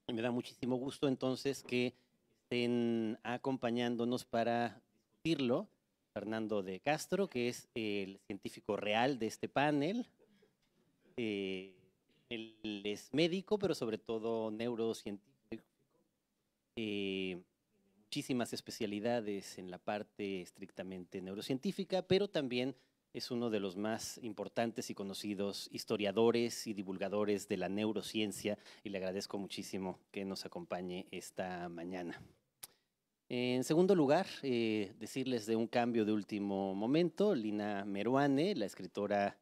Y me da muchísimo gusto entonces que estén acompañándonos para discutirlo. Fernando de Castro, que es el científico real de este panel. Eh, Él es médico, pero sobre todo neurocientífico. Eh, Muchísimas especialidades en la parte estrictamente neurocientífica, pero también es uno de los más importantes y conocidos historiadores y divulgadores de la neurociencia, y le agradezco muchísimo que nos acompañe esta mañana. En segundo lugar, decirles de un cambio de último momento. Lina Meruane, la escritora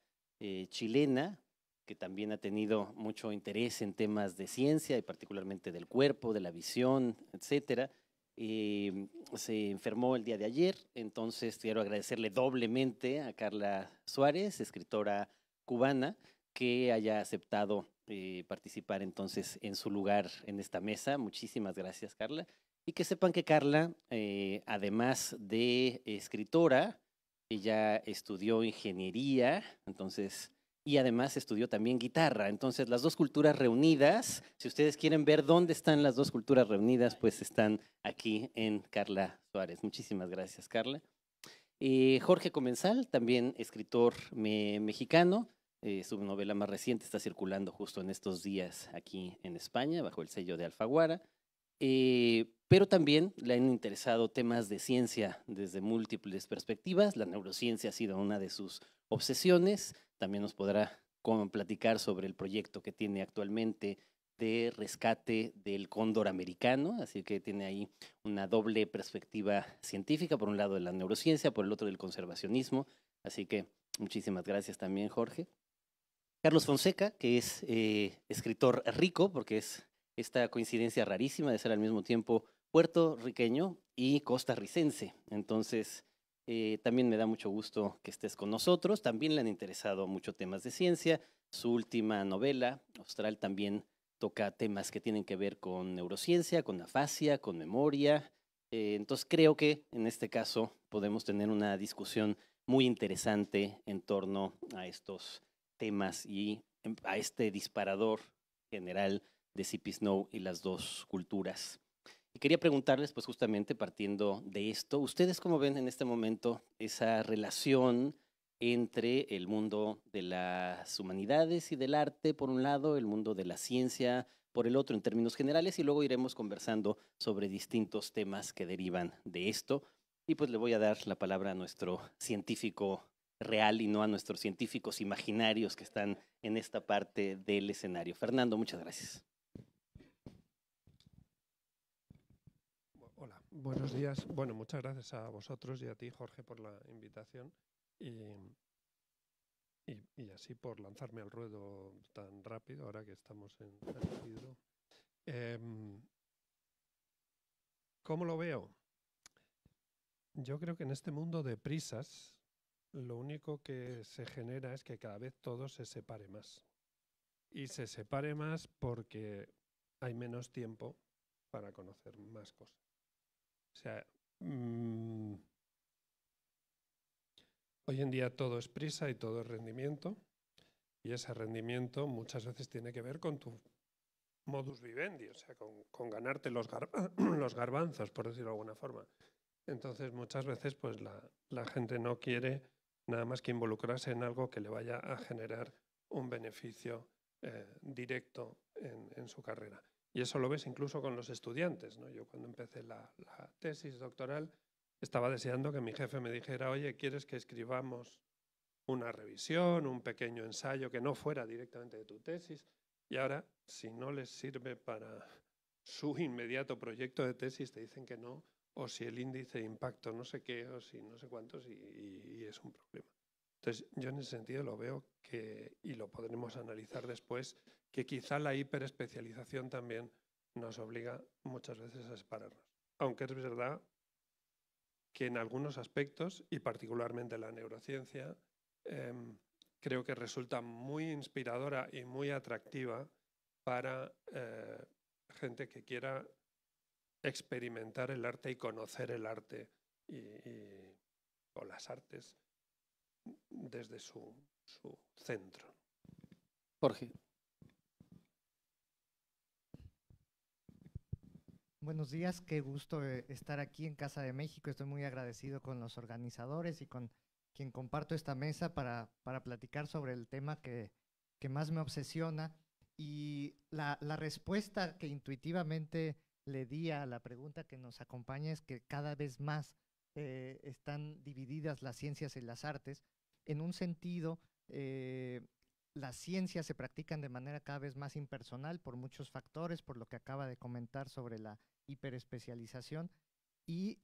chilena, que también ha tenido mucho interés en temas de ciencia y particularmente del cuerpo, de la visión, etcétera, se enfermó el día de ayer. Entonces quiero agradecerle doblemente a Carla Suárez, escritora cubana, que haya aceptado participar entonces en su lugar en esta mesa. Muchísimas gracias, Carla. Y que sepan que Carla, además de escritora, ella estudió ingeniería, entonces, y además estudió también guitarra. Entonces, las dos culturas reunidas, si ustedes quieren ver dónde están las dos culturas reunidas, pues están aquí en Carla Suárez. Muchísimas gracias, Carla. Jorge Comensal, también escritor mexicano. Su novela más reciente está circulando justo en estos días aquí en España, bajo el sello de Alfaguara. Pero también le han interesado temas de ciencia desde múltiples perspectivas. La neurociencia ha sido una de sus obsesiones. También nos podrá platicar sobre el proyecto que tiene actualmente de rescate del cóndor americano, así que tiene ahí una doble perspectiva científica, por un lado de la neurociencia, por el otro del conservacionismo, así que muchísimas gracias también, Jorge. Carlos Fonseca, que es escritor rico, porque es esta coincidencia rarísima de ser al mismo tiempo puertorriqueño y costarricense. Entonces, también me da mucho gusto que estés con nosotros. También le han interesado mucho temas de ciencia. Su última novela, Austral, también toca temas que tienen que ver con neurociencia, con afasia, con memoria. Entonces, creo que en este caso podemos tener una discusión muy interesante en torno a estos temas y a este disparador general de C.P. Snow y las dos culturas. Y quería preguntarles, pues justamente partiendo de esto, ¿ustedes cómo ven en este momento esa relación entre el mundo de las humanidades y del arte, por un lado, el mundo de la ciencia, por el otro, en términos generales, y luego iremos conversando sobre distintos temas que derivan de esto? Y pues le voy a dar la palabra a nuestro científico real y no a nuestros científicos imaginarios que están en esta parte del escenario. Fernando, muchas gracias. Hola, buenos días. Bueno, muchas gracias a vosotros y a ti, Jorge, por la invitación y así por lanzarme al ruedo tan rápido ahora que estamos en Isidro. ¿Cómo lo veo? Yo creo que en este mundo de prisas, lo único que se genera es que cada vez todo se separe más. Y se separe más porque hay menos tiempo para conocer más cosas. O sea, hoy en día todo es prisa y todo es rendimiento, y ese rendimiento muchas veces tiene que ver con tu modus vivendi, o sea, con ganarte los garbanzos, por decirlo de alguna forma. Entonces muchas veces pues la gente no quiere nada más que involucrarse en algo que le vaya a generar un beneficio directo en su carrera. Y eso lo ves incluso con los estudiantes, ¿no? Yo cuando empecé la tesis doctoral estaba deseando que mi jefe me dijera, oye, ¿quieres que escribamos una revisión, un pequeño ensayo que no fuera directamente de tu tesis? Y ahora, si no les sirve para su inmediato proyecto de tesis, te dicen que no, o si el índice de impacto no sé qué, o si no sé cuántos, y es un problema. Entonces, yo en ese sentido lo veo que, y lo podremos analizar después, que quizá la hiperespecialización también nos obliga muchas veces a separarnos. Aunque es verdad que en algunos aspectos, y particularmente la neurociencia, creo que resulta muy inspiradora y muy atractiva para gente que quiera experimentar el arte y conocer el arte o las artes desde su centro. Jorge. Buenos días, qué gusto estar aquí en Casa de México. Estoy muy agradecido con los organizadores y con quien comparto esta mesa para platicar sobre el tema que más me obsesiona. Y la respuesta que intuitivamente le di a la pregunta que nos acompaña es que cada vez más están divididas las ciencias y las artes. En un sentido, las ciencias se practican de manera cada vez más impersonal por muchos factores, por lo que acaba de comentar sobre la hiperespecialización, y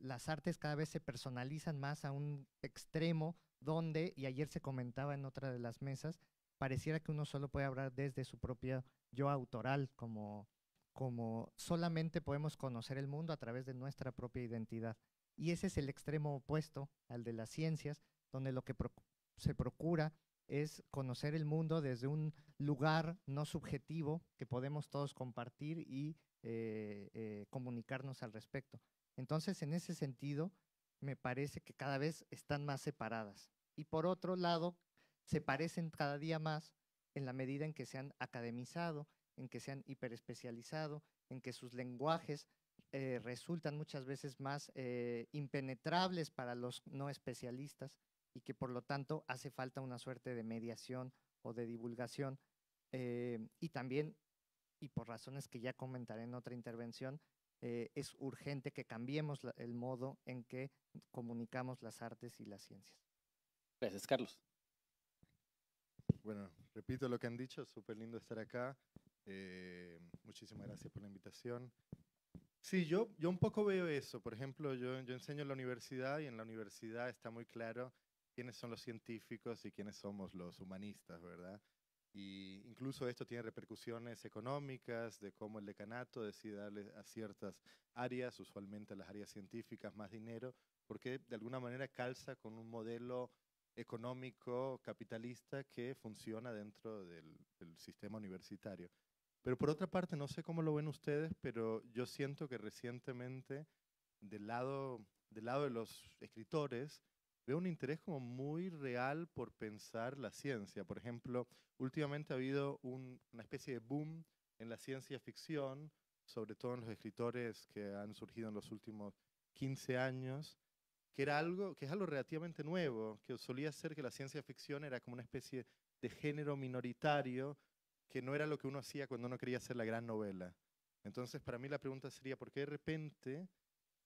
las artes cada vez se personalizan más a un extremo donde, y ayer se comentaba en otra de las mesas, pareciera que uno solo puede hablar desde su propio yo autoral, como solamente podemos conocer el mundo a través de nuestra propia identidad. Y ese es el extremo opuesto al de las ciencias, donde lo que se procura es conocer el mundo desde un lugar no subjetivo que podemos todos compartir y comunicarnos al respecto. Entonces, en ese sentido, me parece que cada vez están más separadas. Y por otro lado, se parecen cada día más en la medida en que se han academizado, en que se han hiperespecializado, en que sus lenguajes resultan muchas veces más impenetrables para los no especialistas y que por lo tanto hace falta una suerte de mediación o de divulgación y también, y por razones que ya comentaré en otra intervención, es urgente que cambiemos el modo en que comunicamos las artes y las ciencias. Gracias, Carlos. Bueno, repito lo que han dicho, súper lindo estar acá. Muchísimas gracias por la invitación. Sí, yo un poco veo eso. Por ejemplo, yo enseño en la universidad y en la universidad está muy claro quiénes son los científicos y quiénes somos los humanistas, ¿verdad? Y incluso esto tiene repercusiones económicas de cómo el decanato decide darle a ciertas áreas, usualmente a las áreas científicas, más dinero, porque de alguna manera calza con un modelo económico capitalista que funciona dentro del sistema universitario. Pero por otra parte, no sé cómo lo ven ustedes, pero yo siento que recientemente del lado de los escritores veo un interés como muy real por pensar la ciencia. Por ejemplo, últimamente ha habido una especie de boom en la ciencia ficción, sobre todo en los escritores que han surgido en los últimos 15 años, que es algo relativamente nuevo, que solía ser que la ciencia ficción era como una especie de género minoritario, que no era lo que uno hacía cuando uno quería hacer la gran novela. Entonces, para mí la pregunta sería, ¿por qué de repente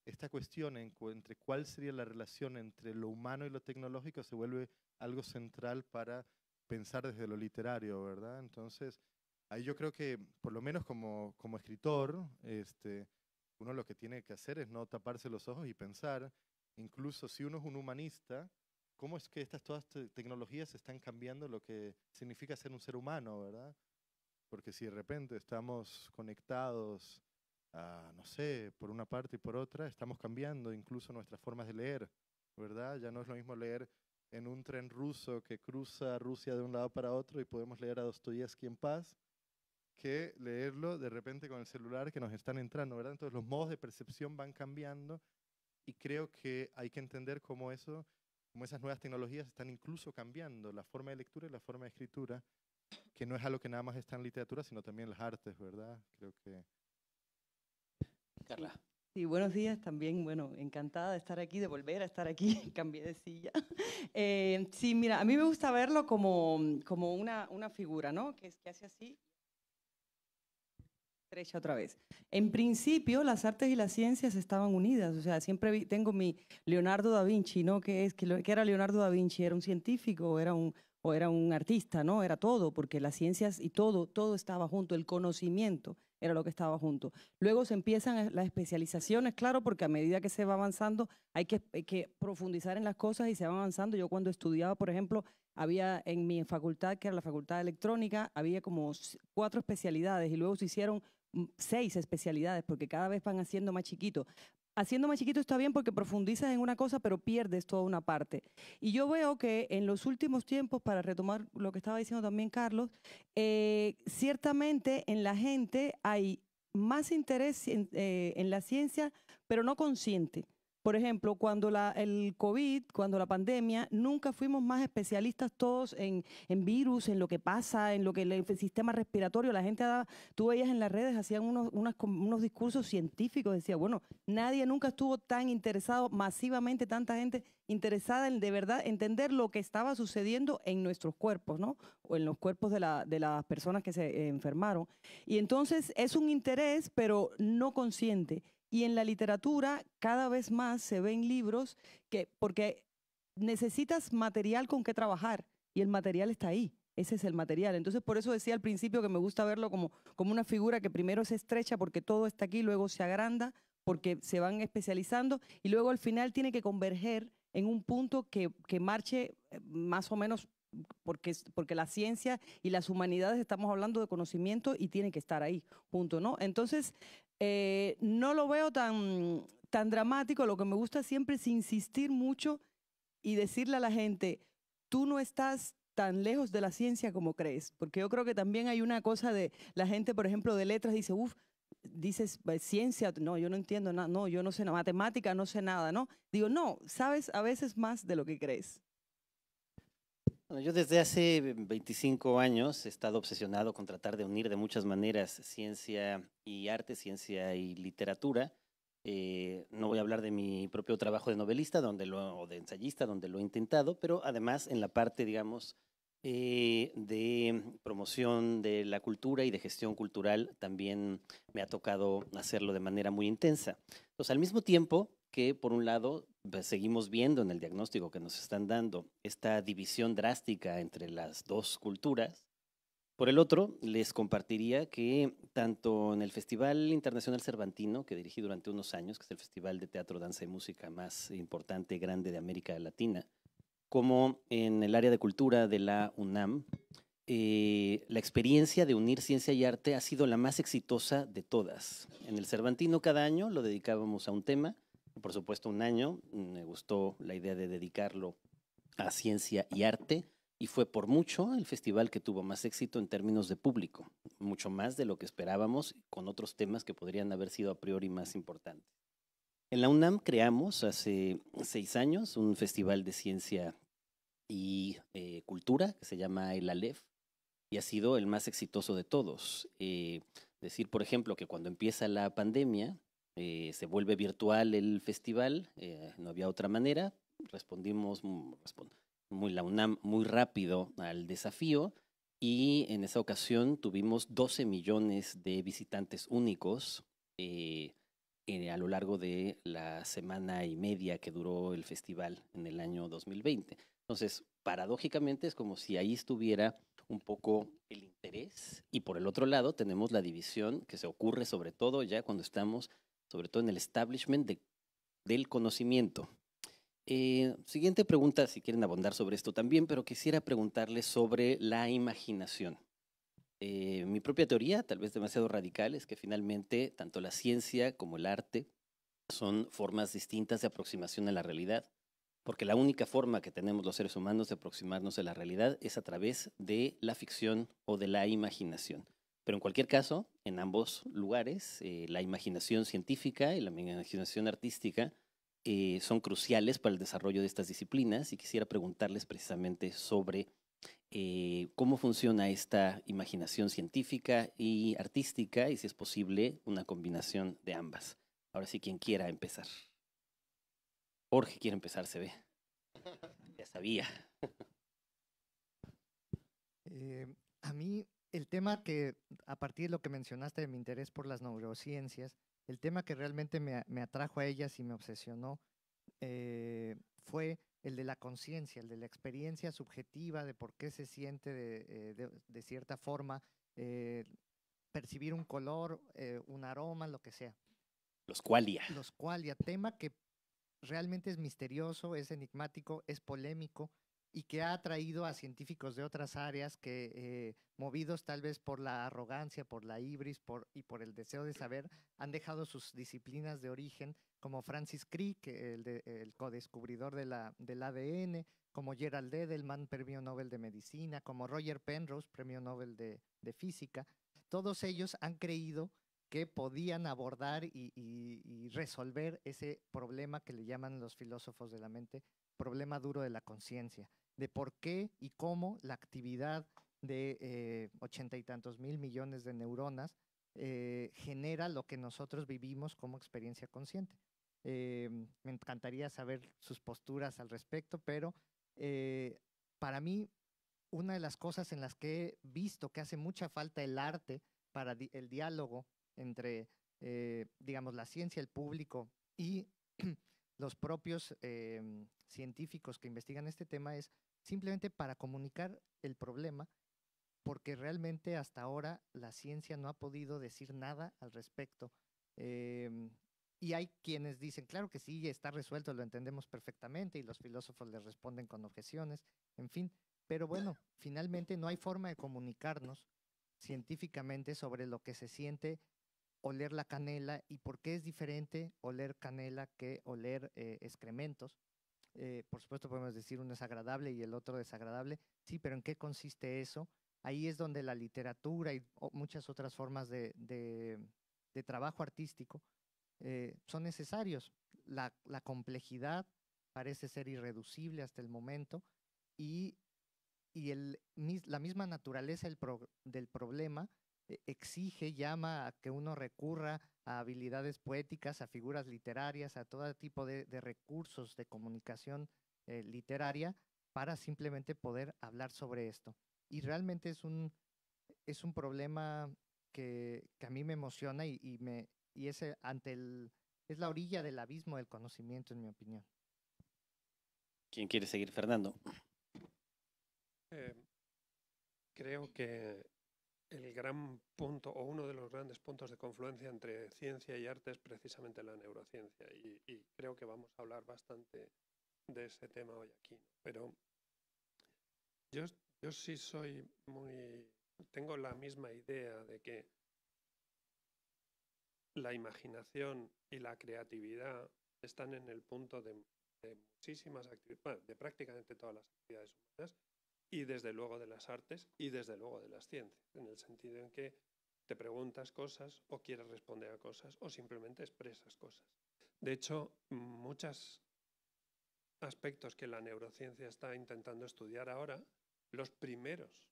esta cuestión entre cuál sería la relación entre lo humano y lo tecnológico se vuelve algo central para pensar desde lo literario, ¿verdad? Entonces, ahí yo creo que, por lo menos como escritor, uno lo que tiene que hacer es no taparse los ojos y pensar, incluso si uno es un humanista, cómo es que todas tecnologías están cambiando lo que significa ser un ser humano, ¿verdad? Porque si de repente estamos conectados no sé, por una parte y por otra, estamos cambiando incluso nuestras formas de leer, ¿verdad? Ya no es lo mismo leer en un tren ruso que cruza Rusia de un lado para otro y podemos leer a Dostoyevsky en paz, que leerlo de repente con el celular que nos están entrando, ¿verdad? Entonces los modos de percepción van cambiando y creo que hay que entender cómo esas nuevas tecnologías están incluso cambiando la forma de lectura y la forma de escritura, que no es algo que nada más está en literatura, sino también en las artes, ¿verdad? Creo que... Carla. Sí, buenos días también. Bueno, encantada de estar aquí, de volver a estar aquí. Cambié de silla. Sí, mira, a mí me gusta verlo como una figura, ¿no? Que hace así. Estrecha otra vez. En principio, las artes y las ciencias estaban unidas. O sea, siempre tengo mi Leonardo da Vinci, ¿no? ¿Qué era Leonardo da Vinci? ¿Era un científico o era un artista? ¿No? Era todo, porque las ciencias y todo estaba junto. El conocimiento era lo que estaba junto. Luego se empiezan las especializaciones, claro, porque a medida que se va avanzando hay que profundizar en las cosas y se va avanzando. Yo cuando estudiaba, por ejemplo, había en mi facultad, que era la Facultad de Electrónica, había como 4 especialidades y luego se hicieron 6 especialidades porque cada vez van haciendo más chiquito. Haciendo más chiquito está bien porque profundizas en una cosa, pero pierdes toda una parte. Y yo veo que en los últimos tiempos, para retomar lo que estaba diciendo también Carlos, ciertamente en la gente hay más interés en la ciencia, pero no consciente. por ejemplo, cuando el COVID, cuando la pandemia, nunca fuimos más especialistas todos en virus, en lo que pasa, en lo que el sistema respiratorio. La gente, tú veías en las redes, hacían unos discursos científicos, decía, bueno, nadie nunca estuvo tan interesado, masivamente, tanta gente interesada en de verdad entender lo que estaba sucediendo en nuestros cuerpos, ¿no? O en los cuerpos de las personas que se enfermaron. Y entonces es un interés, pero no consciente. Y en la literatura cada vez más se ven libros porque necesitas material con que trabajar y el material está ahí. Ese es el material. Entonces, por eso decía al principio que me gusta verlo como una figura que primero se estrecha porque todo está aquí, luego se agranda porque se van especializando y luego al final tiene que converger en un punto que marche más o menos porque la ciencia y las humanidades estamos hablando de conocimiento y tiene que estar ahí, punto, ¿no? Entonces, no lo veo tan dramático. Lo que me gusta siempre es insistir mucho y decirle a la gente, tú no estás tan lejos de la ciencia como crees, porque yo creo que también hay una cosa de la gente, por ejemplo, de letras, dice, dices ciencia, no, yo no entiendo nada, no, yo no sé nada, matemática, no sé nada, ¿no? Digo, no, sabes a veces más de lo que crees. Bueno, yo desde hace 25 años he estado obsesionado con tratar de unir de muchas maneras ciencia y arte, ciencia y literatura. No voy a hablar de mi propio trabajo de novelista o de ensayista, donde lo he intentado, pero además en la parte, digamos, de promoción de la cultura y de gestión cultural también me ha tocado hacerlo de manera muy intensa. Entonces, al mismo tiempo que, por un lado, pues, seguimos viendo en el diagnóstico que nos están dando esta división drástica entre las dos culturas, por el otro, les compartiría que tanto en el Festival Internacional Cervantino, que dirigí durante unos años, que es el festival de teatro, danza y música más importante y grande de América Latina, como en el área de cultura de la UNAM, la experiencia de unir ciencia y arte ha sido la más exitosa de todas. En el Cervantino cada año lo dedicábamos a un tema, por supuesto un año me gustó la idea de dedicarlo a ciencia y arte, y fue por mucho el festival que tuvo más éxito en términos de público, mucho más de lo que esperábamos, con otros temas que podrían haber sido a priori más importantes. En la UNAM creamos hace 6 años un festival de ciencia y cultura que se llama el ALEF y ha sido el más exitoso de todos. Decir, por ejemplo, que cuando empieza la pandemia se vuelve virtual el festival, no había otra manera, respondimos la UNAM muy rápido al desafío y en esa ocasión tuvimos 12 millones de visitantes únicos a lo largo de la semana y media que duró el festival en el año 2020. Entonces, paradójicamente es como si ahí estuviera un poco el interés y por el otro lado tenemos la división que se ocurre sobre todo ya cuando estamos sobre todo en el establishment del conocimiento. Siguiente pregunta, si quieren abundar sobre esto también, pero quisiera preguntarles sobre la imaginación. Mi propia teoría, tal vez demasiado radical, es que finalmente tanto la ciencia como el arte son formas distintas de aproximación a la realidad, porque la única forma que tenemos los seres humanos de aproximarnos a la realidad es a través de la ficción o de la imaginación. Pero en cualquier caso, en ambos lugares, la imaginación científica y la imaginación artística son cruciales para el desarrollo de estas disciplinas y quisiera preguntarles precisamente sobre cómo funciona esta imaginación científica y artística y si es posible una combinación de ambas. Ahora sí, quien quiera empezar. Jorge quiere empezar, se ve. Ya sabía. A mí el tema que, a partir de lo que mencionaste de mi interés por las neurociencias, el tema que realmente me atrajo a ellas y me obsesionó fue el de la conciencia, el de la experiencia subjetiva, de por qué se siente de cierta forma, percibir un color, un aroma, lo que sea. Los qualia. Los qualia, tema que realmente es misterioso, es enigmático, es polémico y que ha atraído a científicos de otras áreas que, movidos tal vez por la arrogancia, por la ibris y por el deseo de saber, han dejado sus disciplinas de origen, como Francis Crick, el codescubridor del ADN, como Gerald Edelman, premio Nobel de Medicina, como Roger Penrose, premio Nobel de Física. Todos ellos han creído que podían abordar y resolver ese problema que le llaman los filósofos de la mente, problema duro de la conciencia, de por qué y cómo la actividad de 80 y tantos mil millones de neuronas genera lo que nosotros vivimos como experiencia consciente. Me encantaría saber sus posturas al respecto, pero para mí, una de las cosas en las que he visto que hace mucha falta el arte para el diálogo entre, digamos, la ciencia, el público y los propios científicos que investigan este tema es simplemente para comunicar el problema, porque realmente hasta ahora la ciencia no ha podido decir nada al respecto. Y hay quienes dicen, claro que sí, está resuelto, lo entendemos perfectamente, y los filósofos les responden con objeciones, en fin. Pero bueno, finalmente no hay forma de comunicarnos científicamente sobre lo que se siente oler la canela y por qué es diferente oler canela que oler excrementos. Por supuesto podemos decir uno es agradable y el otro desagradable, sí, pero ¿en qué consiste eso? Ahí es donde la literatura y muchas otras formas de trabajo artístico son necesarios. La complejidad parece ser irreducible hasta el momento y la misma naturaleza del problema exige, llama a que uno recurra a habilidades poéticas, a figuras literarias, a todo tipo de recursos de comunicación literaria para simplemente poder hablar sobre esto. Y realmente es un problema que a mí me emociona y es es la orilla del abismo del conocimiento, en mi opinión. ¿Quién quiere seguir, Fernando? Creo que el gran punto, o uno de los grandes puntos de confluencia entre ciencia y arte es precisamente la neurociencia. Y creo que vamos a hablar bastante de ese tema hoy aquí, ¿no? Pero yo sí tengo la misma idea de que la imaginación y la creatividad están en el punto de muchísimas actividades, bueno, de prácticamente todas las actividades humanas, y desde luego de las artes y desde luego de las ciencias, en el sentido en que te preguntas cosas o quieres responder a cosas o simplemente expresas cosas. De hecho, muchos aspectos que la neurociencia está intentando estudiar ahora, los primeros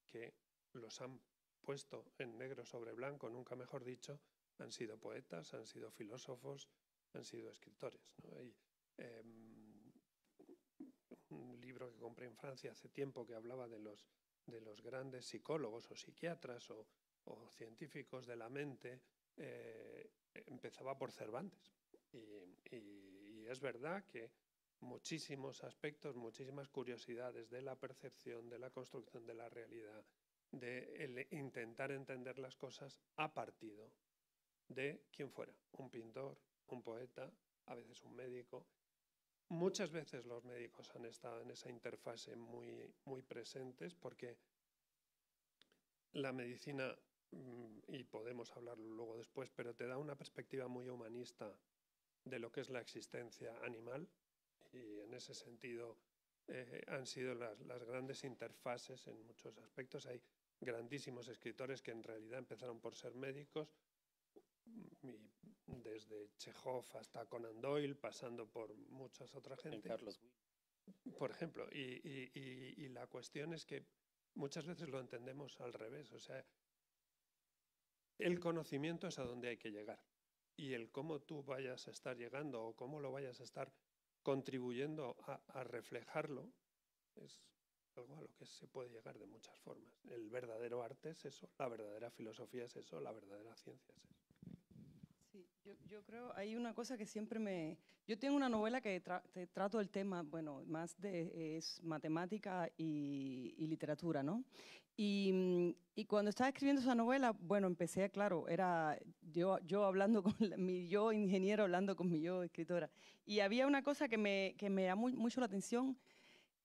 que los han puesto en negro sobre blanco, nunca mejor dicho, han sido poetas, han sido filósofos, han sido escritores, ¿no? Hay un libro que compré en Francia hace tiempo que hablaba de los grandes psicólogos o psiquiatras o científicos de la mente, empezaba por Cervantes. Y es verdad que muchísimos aspectos, muchísimas curiosidades de la percepción, de la construcción de la realidad, de intentar entender las cosas ha partido de quien fuera, un pintor, un poeta, a veces un médico. Muchas veces los médicos han estado en esa interfase muy, muy presentes porque la medicina, y podemos hablarlo luego después, pero te da una perspectiva muy humanista de lo que es la existencia animal y en ese sentido han sido las grandes interfaces en muchos aspectos. Hay grandísimos escritores que en realidad empezaron por ser médicos, desde Chekhov hasta Conan Doyle, pasando por muchas otras gente. Por ejemplo, y la cuestión es que muchas veces lo entendemos al revés. O sea, el conocimiento es a donde hay que llegar. Y el cómo tú vayas a estar llegando o cómo lo vayas a estar contribuyendo a reflejarlo es algo a lo que se puede llegar de muchas formas. El verdadero arte es eso, la verdadera filosofía es eso, la verdadera ciencia es eso. Sí, yo creo, hay una cosa que siempre yo tengo una novela que trato el tema, bueno, más es matemática y literatura, ¿no? Y cuando estaba escribiendo esa novela, bueno, empecé, claro, era yo hablando con mi yo ingeniero, hablando con mi yo escritora. Y había una cosa que me llamó mucho la atención,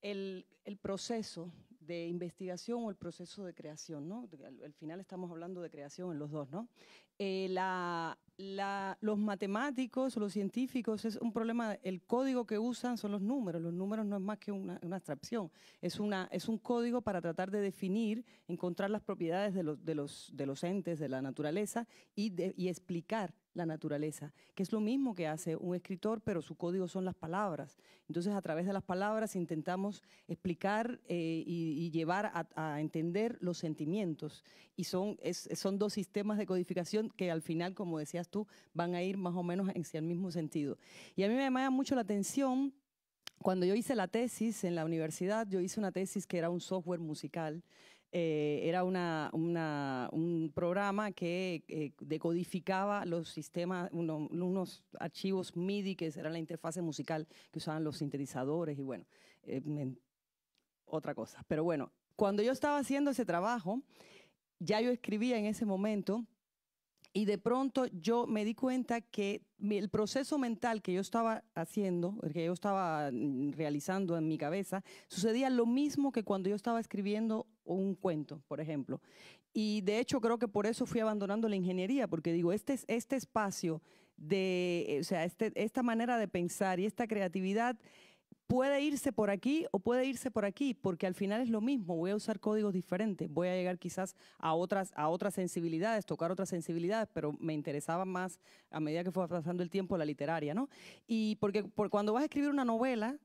el proceso de investigación o el proceso de creación, ¿no? Al final estamos hablando de creación en los dos, ¿no? Los matemáticos o los científicos es un problema, el código que usan son los números no es más que una abstracción, es un código para tratar de definir, encontrar las propiedades de los entes de la naturaleza y explicar la naturaleza, que es lo mismo que hace un escritor, pero su código son las palabras. Entonces, a través de las palabras intentamos explicar y llevar a entender los sentimientos. Y son dos sistemas de codificación que al final, como decías tú, van a ir más o menos hacia el mismo sentido. Y a mí me llama mucho la atención, cuando yo hice la tesis en la universidad, yo hice una tesis que era un software musical. Era un programa que decodificaba los sistemas, unos archivos MIDI, que era la interfase musical que usaban los sintetizadores y bueno, otra cosa. Pero bueno, cuando yo estaba haciendo ese trabajo, ya yo escribía en ese momento y de pronto yo me di cuenta que el proceso mental que yo estaba haciendo, que yo estaba realizando en mi cabeza, sucedía lo mismo que cuando yo estaba escribiendo un cuento, por ejemplo. Y de hecho creo que por eso fui abandonando la ingeniería, porque digo, este espacio de, o sea, esta manera de pensar y esta creatividad puede irse por aquí o puede irse por aquí, porque al final es lo mismo, voy a usar códigos diferentes, voy a llegar quizás a otras sensibilidades, tocar otras sensibilidades, pero me interesaba más a medida que fue pasando el tiempo la literaria, ¿no? Y porque cuando vas a escribir una novela,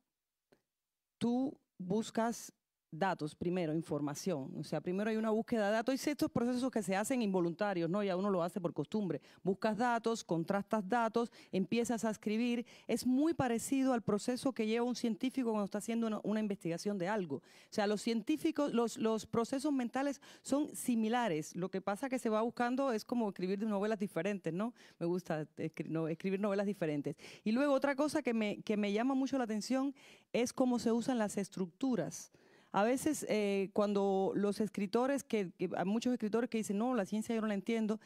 tú buscas datos primero, información. O sea, primero hay una búsqueda de datos y ciertos procesos que se hacen involuntarios, ¿no? Ya uno lo hace por costumbre. Buscas datos, contrastas datos, empiezas a escribir. Es muy parecido al proceso que lleva un científico cuando está haciendo una investigación de algo. O sea, los científicos, los procesos mentales son similares. Lo que pasa que se va buscando es como escribir novelas diferentes, ¿no? Me gusta escribir novelas diferentes. Y luego otra cosa que me llama mucho la atención es cómo se usan las estructuras. A veces cuando los escritores, hay muchos escritores que dicen, no, la ciencia yo no la entiendo,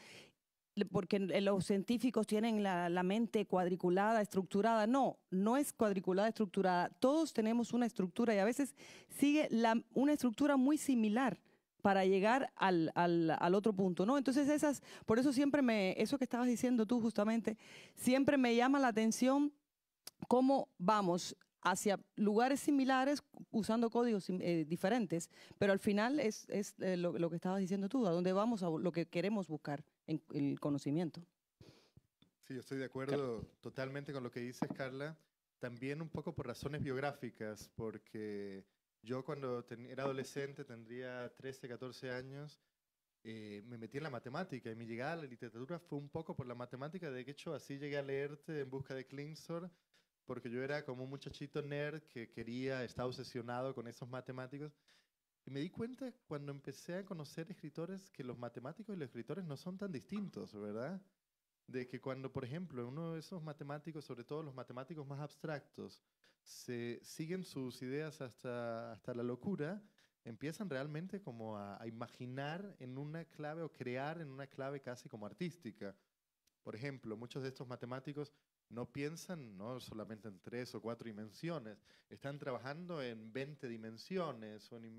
porque los científicos tienen la mente cuadriculada, estructurada. No, no es cuadriculada, estructurada. Todos tenemos una estructura y a veces sigue una estructura muy similar para llegar al otro punto, ¿no? Entonces por eso siempre eso que estabas diciendo tú justamente, siempre me llama la atención cómo vamos hacia lugares similares usando códigos diferentes, pero al final es lo que estabas diciendo tú, a dónde vamos, a lo que queremos buscar en el conocimiento. Sí, yo estoy de acuerdo totalmente con lo que dices, Carla. También un poco por razones biográficas, porque yo cuando era adolescente, tendría 13, 14 años, me metí en la matemática y mi llegada a la literatura fue un poco por la matemática. De hecho, así llegué a leerte En busca de Klingsor, porque yo era como un muchachito nerd que estaba obsesionado con esos matemáticos. Y me di cuenta cuando empecé a conocer escritores que los matemáticos y los escritores no son tan distintos, ¿verdad? De que cuando, por ejemplo, uno de esos matemáticos, sobre todo los matemáticos más abstractos, se siguen sus ideas hasta la locura, empiezan realmente como a imaginar en una clave o crear en una clave casi como artística. Por ejemplo, muchos de estos matemáticos no piensan no solamente en 3 o 4 dimensiones, están trabajando en 20 dimensiones o en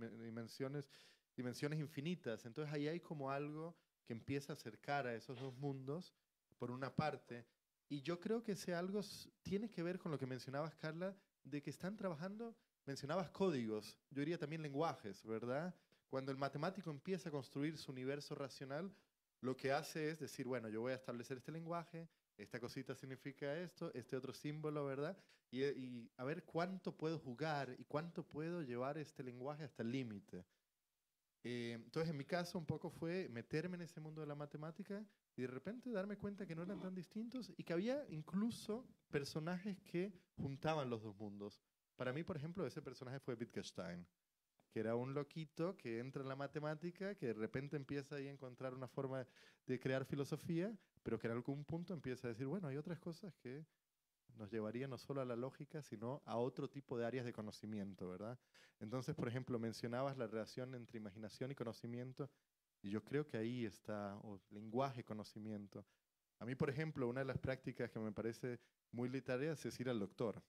dimensiones infinitas. Entonces ahí hay como algo que empieza a acercar a esos dos mundos, por una parte, y yo creo que ese algo tiene que ver con lo que mencionabas, Carla, de que están trabajando, mencionabas códigos, yo diría también lenguajes, ¿verdad? Cuando el matemático empieza a construir su universo racional, lo que hace es decir, bueno, yo voy a establecer este lenguaje, esta cosita significa esto, este otro símbolo, ¿verdad? Y a ver cuánto puedo jugar y cuánto puedo llevar este lenguaje hasta el límite. Entonces, en mi caso, un poco fue meterme en ese mundo de la matemática y de repente darme cuenta que no eran tan distintos y que había incluso personajes que juntaban los dos mundos. Para mí, por ejemplo, ese personaje fue Wittgenstein, que era un loquito que entra en la matemática, que de repente empieza ahí a encontrar una forma de crear filosofía, pero que en algún punto empieza a decir, bueno, hay otras cosas que nos llevarían no solo a la lógica, sino a otro tipo de áreas de conocimiento, ¿verdad? Entonces, por ejemplo, mencionabas la relación entre imaginación y conocimiento, y yo creo que ahí está, o lenguaje, conocimiento. A mí, por ejemplo, una de las prácticas que me parece muy literaria es ir al doctor.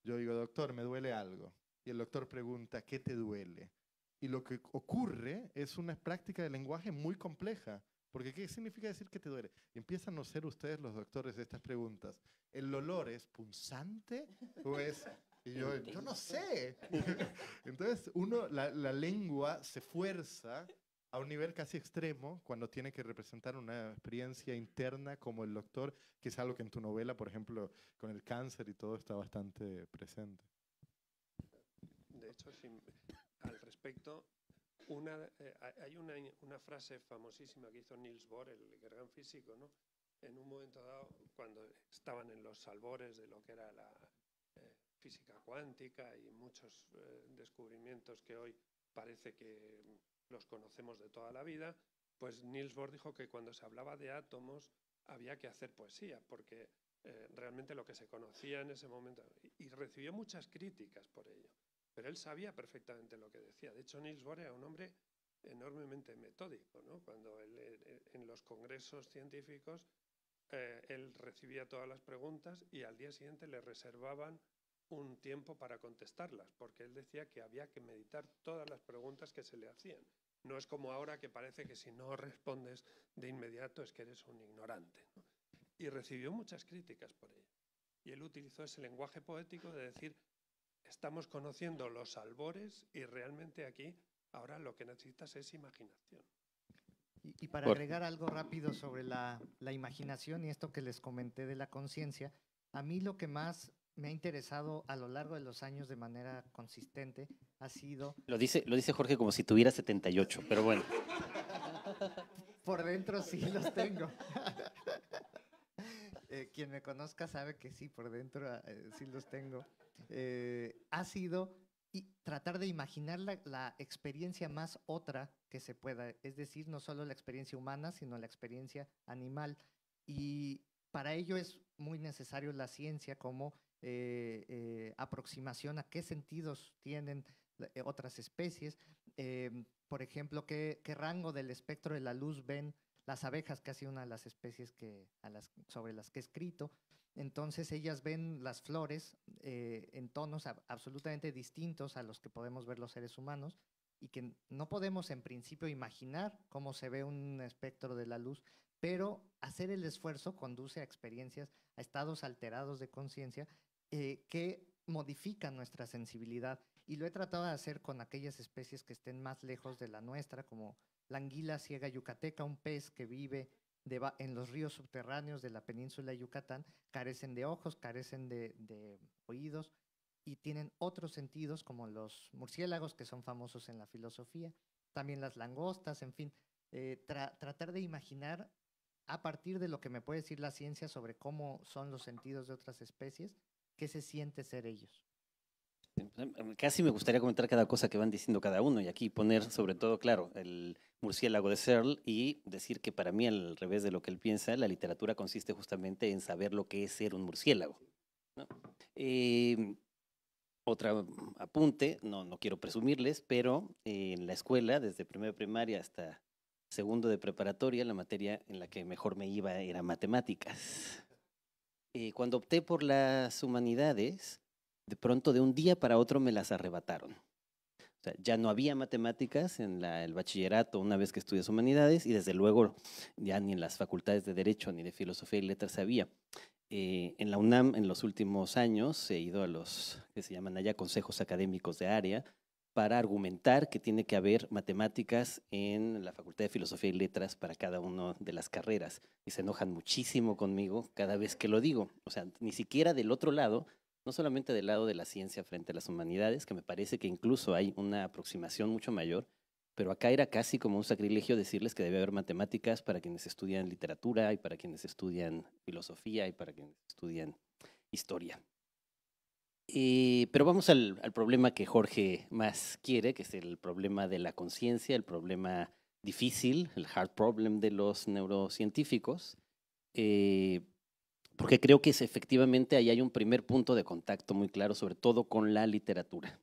Yo digo, doctor, me duele algo. Y el doctor pregunta, ¿qué te duele? Y lo que ocurre es una práctica de lenguaje muy compleja, Porque ¿qué significa decir que te duele? Y empiezan a ser ustedes los doctores de estas preguntas. ¿El olor es punzante o es...? Y yo no sé. Entonces, la lengua se fuerza a un nivel casi extremo cuando tiene que representar una experiencia interna como el doctor, que es algo que en tu novela, por ejemplo, con el cáncer y todo, está bastante presente. De hecho, al respecto, hay una frase famosísima que hizo Niels Bohr, el gran físico, ¿no? En un momento dado, cuando estaban en los albores de lo que era la física cuántica y muchos descubrimientos que hoy parece que los conocemos de toda la vida, pues Niels Bohr dijo que cuando se hablaba de átomos había que hacer poesía, porque realmente lo que se conocía en ese momento, y recibió muchas críticas por ello, pero él sabía perfectamente lo que decía. De hecho, Niels Bohr era un hombre enormemente metódico, ¿no? Cuando en los congresos científicos él recibía todas las preguntas y al día siguiente le reservaban un tiempo para contestarlas, porque él decía que había que meditar todas las preguntas que se le hacían. No es como ahora que parece que si no respondes de inmediato es que eres un ignorante, ¿no? Y recibió muchas críticas por ello. Y él utilizó ese lenguaje poético de decir, estamos conociendo los albores y realmente aquí ahora lo que necesitas es imaginación. Y para agregar algo rápido sobre la imaginación y esto que les comenté de la conciencia, a mí lo que más me ha interesado a lo largo de los años de manera consistente ha sido... Lo dice Jorge como si tuviera 78, pero bueno. Por dentro sí los tengo. Quien me conozca sabe que sí, por dentro sí los tengo. Ha sido tratar de imaginar la experiencia más otra que se pueda, es decir, no solo la experiencia humana, sino la experiencia animal. Y para ello es muy necesario la ciencia como aproximación a qué sentidos tienen otras especies. Por ejemplo, qué rango del espectro de la luz ven las abejas, que ha sido una de las especies sobre las que he escrito. Entonces ellas ven las flores en tonos absolutamente distintos a los que podemos ver los seres humanos y que no podemos en principio imaginar cómo se ve un espectro de la luz, pero hacer el esfuerzo conduce a experiencias, a estados alterados de conciencia que modifican nuestra sensibilidad. Y lo he tratado de hacer con aquellas especies que estén más lejos de la nuestra, como la anguila ciega yucateca, un pez que vive en los ríos subterráneos de la península de Yucatán, carecen de ojos, carecen de oídos y tienen otros sentidos como los murciélagos, que son famosos en la filosofía, también las langostas, en fin, tratar de imaginar a partir de lo que me puede decir la ciencia sobre cómo son los sentidos de otras especies, qué se siente ser ellos. Casi me gustaría comentar cada cosa que van diciendo cada uno y aquí poner sobre todo, claro, el murciélago de Searle y decir que para mí, al revés de lo que él piensa, la literatura consiste justamente en saber lo que es ser un murciélago, ¿no? Otra apunte, no quiero presumirles, pero en la escuela, desde primero de primaria hasta segundo de preparatoria, la materia en la que mejor me iba era matemáticas. Cuando opté por las humanidades, de pronto de un día para otro me las arrebataron. O sea, ya no había matemáticas en el bachillerato una vez que estudias humanidades y desde luego ya ni en las facultades de Derecho ni de Filosofía y Letras había. En la UNAM en los últimos años he ido a los que se llaman allá consejos académicos de área para argumentar que tiene que haber matemáticas en la Facultad de Filosofía y Letras para cada una de las carreras y se enojan muchísimo conmigo cada vez que lo digo. O sea, ni siquiera del otro lado, no solamente del lado de la ciencia frente a las humanidades, que me parece que incluso hay una aproximación mucho mayor, pero acá era casi como un sacrilegio decirles que debe haber matemáticas para quienes estudian literatura y para quienes estudian filosofía y para quienes estudian historia. Pero vamos al problema que Jorge más quiere, que es el problema de la conciencia, el problema difícil, el hard problem de los neurocientíficos, porque creo que efectivamente ahí hay un primer punto de contacto muy claro, sobre todo con la literatura.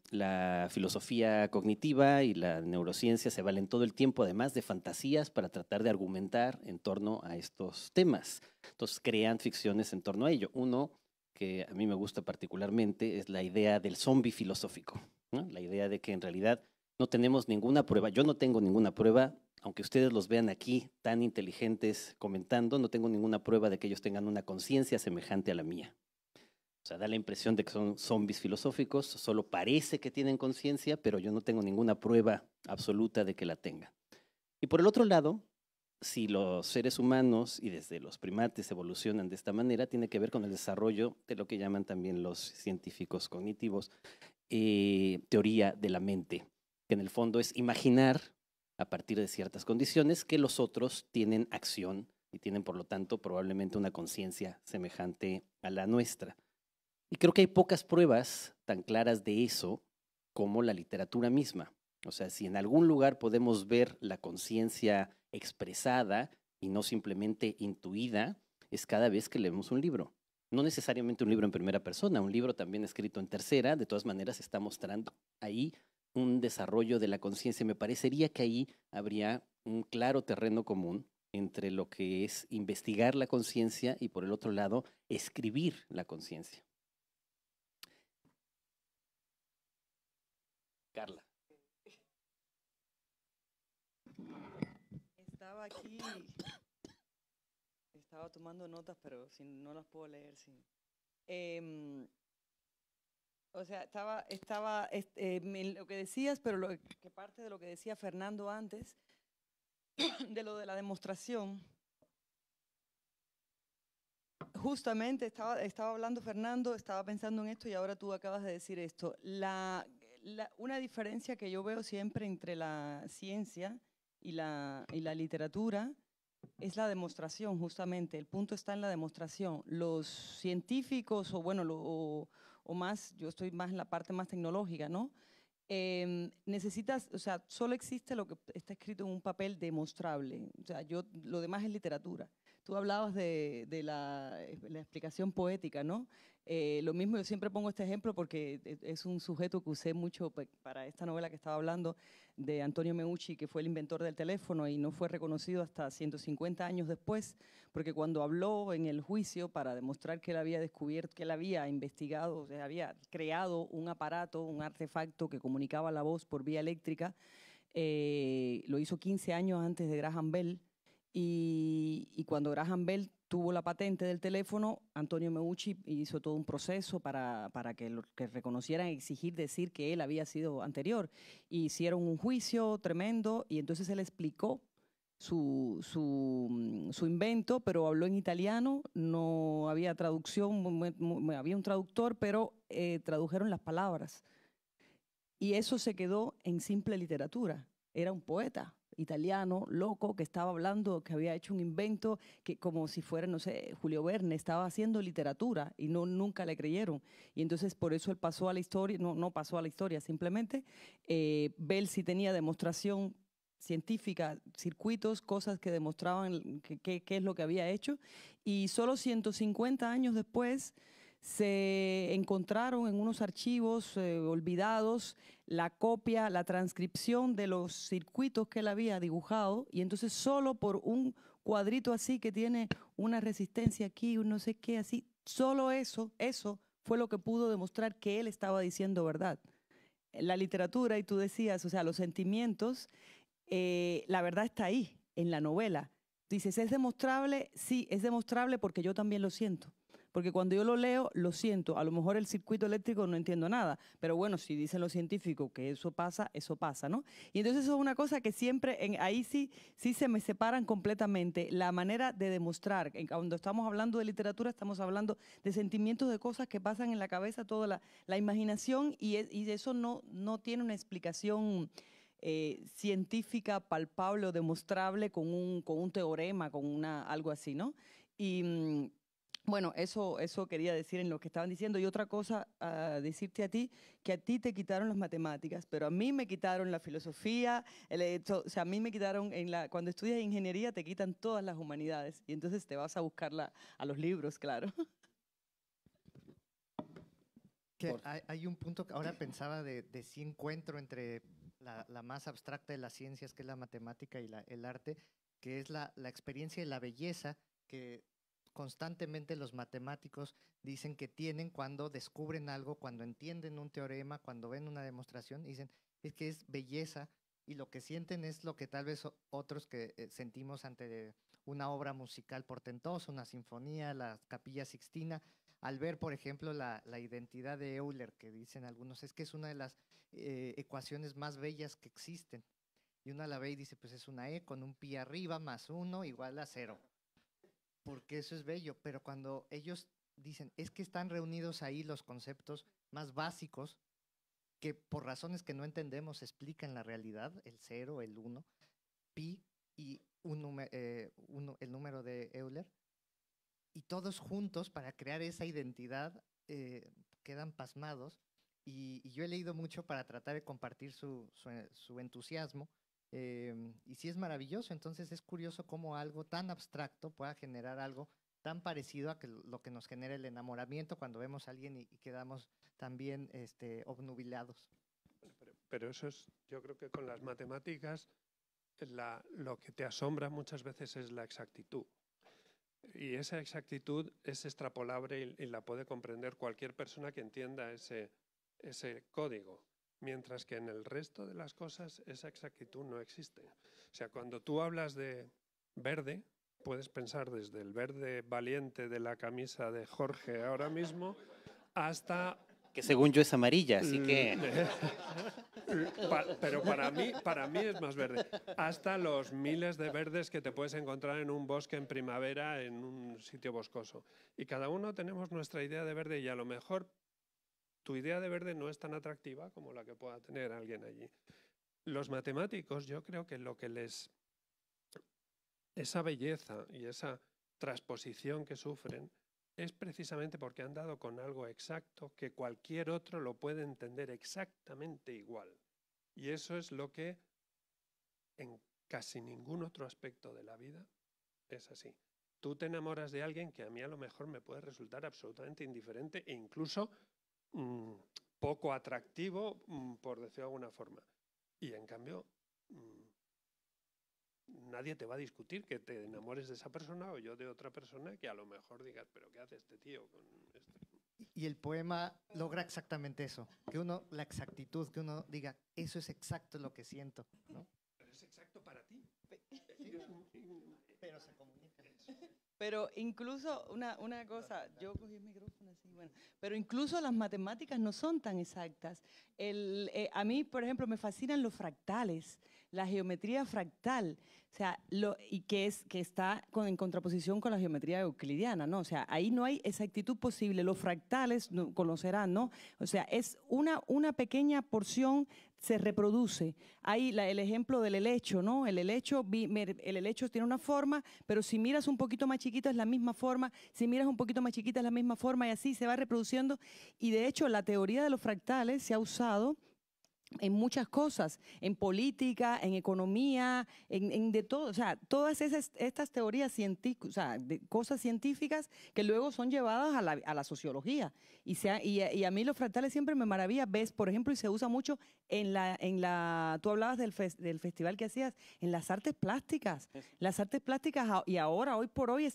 La filosofía cognitiva y la neurociencia se valen todo el tiempo, además de fantasías, para tratar de argumentar en torno a estos temas. Entonces crean ficciones en torno a ello. Uno que a mí me gusta particularmente es la idea del zombie filosófico, ¿no? La idea de que en realidad No tenemos ninguna prueba, yo no tengo ninguna prueba, aunque ustedes los vean aquí tan inteligentes comentando, no tengo ninguna prueba de que ellos tengan una conciencia semejante a la mía. O sea, da la impresión de que son zombies filosóficos, solo parece que tienen conciencia, pero yo no tengo ninguna prueba absoluta de que la tengan. Y por el otro lado, si los seres humanos y desde los primates evolucionan de esta manera, tiene que ver con el desarrollo de lo que llaman también los científicos cognitivos, teoría de la mente, que en el fondo es imaginar a partir de ciertas condiciones que los otros tienen acción y tienen por lo tanto probablemente una conciencia semejante a la nuestra. Y creo que hay pocas pruebas tan claras de eso como la literatura misma. O sea, si en algún lugar podemos ver la conciencia expresada y no simplemente intuida, es cada vez que leemos un libro. No necesariamente un libro en primera persona, un libro también escrito en tercera, de todas maneras está mostrando ahí un desarrollo de la conciencia. Me parecería que ahí habría un claro terreno común entre lo que es investigar la conciencia y por el otro lado, escribir la conciencia. Carla. Estaba aquí, estaba tomando notas, pero no las puedo leer. O sea, estaba en lo que decías, pero que parte de lo que decía Fernando antes, de lo de la demostración. Justamente estaba hablando Fernando, estaba pensando en esto y ahora tú acabas de decir esto. Una diferencia que yo veo siempre entre la ciencia y la literatura es la demostración, justamente. El punto está en la demostración. Los científicos, o bueno, o más, yo estoy más en la parte más tecnológica, ¿no? Necesitas, o sea, solo existe lo que está escrito en un papel demostrable. O sea, lo demás es literatura. Tú hablabas de la explicación poética, ¿no? Lo mismo, yo siempre pongo este ejemplo porque es un sujeto que usé mucho para esta novela que estaba hablando de Antonio Meucci, que fue el inventor del teléfono y no fue reconocido hasta 150 años después, porque cuando habló en el juicio para demostrar que él había descubierto, que él había investigado, o sea, había creado un aparato, un artefacto que comunicaba la voz por vía eléctrica, lo hizo 15 años antes de Graham Bell. Y cuando Graham Bell tuvo la patente del teléfono, Antonio Meucci hizo todo un proceso para que reconocieran, exigir, decir que él había sido anterior. Hicieron un juicio tremendo y entonces él explicó su invento, pero habló en italiano, no había traducción, había un traductor, pero tradujeron las palabras. Y eso se quedó en simple literatura. Era un poeta italiano, loco, que estaba hablando, que había hecho un invento, que como si fuera, no sé, Julio Verne, estaba haciendo literatura y nunca le creyeron. Y entonces por eso él pasó a la historia, no pasó a la historia, simplemente Bell sí tenía demostración científica, circuitos, cosas que demostraban qué es lo que había hecho. Y solo 150 años después se encontraron en unos archivos olvidados la copia, la transcripción de los circuitos que él había dibujado, y entonces solo por un cuadrito así que tiene una resistencia aquí, un no sé qué así, solo eso fue lo que pudo demostrar que él estaba diciendo verdad. La literatura, y tú decías, o sea, los sentimientos, la verdad está ahí, en la novela. Dices, ¿es demostrable? Sí, es demostrable porque yo también lo siento. Porque cuando yo lo leo, lo siento. A lo mejor el circuito eléctrico no entiendo nada, pero bueno, si dicen los científicos que eso pasa, ¿no? Y entonces eso es una cosa que siempre, ahí sí se me separan completamente. La manera de demostrar, cuando estamos hablando de literatura, estamos hablando de sentimientos, de cosas que pasan en la cabeza, toda la imaginación, y eso no tiene una explicación científica, palpable o demostrable con un teorema, con algo así, ¿no? Y bueno, eso quería decir en lo que estaban diciendo. Y otra cosa, decirte a ti, que a ti te quitaron las matemáticas, pero a mí me quitaron la filosofía, o sea, a mí me quitaron, cuando estudias ingeniería te quitan todas las humanidades, y entonces te vas a buscar a los libros, claro. Que hay un punto que ahora pensaba de sí encuentro entre la más abstracta de las ciencias, que es la matemática, y el arte, que es la experiencia de la belleza que constantemente los matemáticos dicen que tienen cuando descubren algo, cuando entienden un teorema, cuando ven una demostración, dicen, es que es belleza y lo que sienten es lo que tal vez otros que sentimos ante una obra musical portentosa, una sinfonía, la Capilla Sixtina, al ver, por ejemplo, la identidad de Euler, que dicen algunos, es que es una de las ecuaciones más bellas que existen. Y uno la ve y dice, pues es una E con un pi arriba más 1 igual a 0. Porque eso es bello, pero cuando ellos dicen, es que están reunidos ahí los conceptos más básicos que por razones que no entendemos explican la realidad, el 0, el 1, pi y el número de Euler, y todos juntos para crear esa identidad quedan pasmados. Y yo he leído mucho para tratar de compartir su entusiasmo. Y sí es maravilloso, entonces es curioso cómo algo tan abstracto pueda generar algo tan parecido a lo que nos genera el enamoramiento cuando vemos a alguien y quedamos también obnubilados. Pero eso es, yo creo que con las matemáticas lo que te asombra muchas veces es la exactitud. Y esa exactitud es extrapolable y la puede comprender cualquier persona que entienda ese código. Mientras que en el resto de las cosas esa exactitud no existe. O sea, cuando tú hablas de verde, puedes pensar desde el verde valiente de la camisa de Jorge ahora mismo hasta... Que según yo es amarilla, así que... Pero para mí es más verde. Hasta los miles de verdes que te puedes encontrar en un bosque en primavera, en un sitio boscoso. Y cada uno tenemos nuestra idea de verde y a lo mejor tu idea de verde no es tan atractiva como la que pueda tener alguien allí. Los matemáticos, yo creo que lo que esa belleza y esa transposición que sufren es precisamente porque han dado con algo exacto que cualquier otro lo puede entender exactamente igual. Y eso es lo que en casi ningún otro aspecto de la vida es así. Tú te enamoras de alguien que a mí a lo mejor me puede resultar absolutamente indiferente e incluso poco atractivo, por decirlo de alguna forma. Y en cambio, nadie te va a discutir que te enamores de esa persona o yo de otra persona que a lo mejor digas, pero ¿qué hace este tío con esto? Y el poema logra exactamente eso, la exactitud, que uno diga, eso es exacto lo que siento, ¿no? Pero es exacto para ti. Pero se comunica. Pero incluso una cosa, yo cogí el micrófono así, bueno, pero incluso las matemáticas no son tan exactas. A mí, por ejemplo, me fascinan los fractales, la geometría fractal, o sea, y que está en contraposición con la geometría euclidiana, ¿no? O sea, ahí no hay exactitud posible. Los fractales, conocerán, ¿no? O sea, es una pequeña porción se reproduce. Hay el ejemplo del helecho, ¿no? El helecho tiene una forma, pero si miras un poquito más chiquito es la misma forma, si miras un poquito más chiquita es la misma forma y así se va reproduciendo. Y de hecho la teoría de los fractales se ha usado en muchas cosas, en política, en economía, en de todo, o sea, todas estas teorías científicas, o sea, de cosas científicas que luego son llevadas a la sociología. Y a mí los fractales siempre me maravilla, ves, por ejemplo, y se usa mucho tú hablabas del festival que hacías, en las artes plásticas. Las artes plásticas, y ahora, hoy por hoy,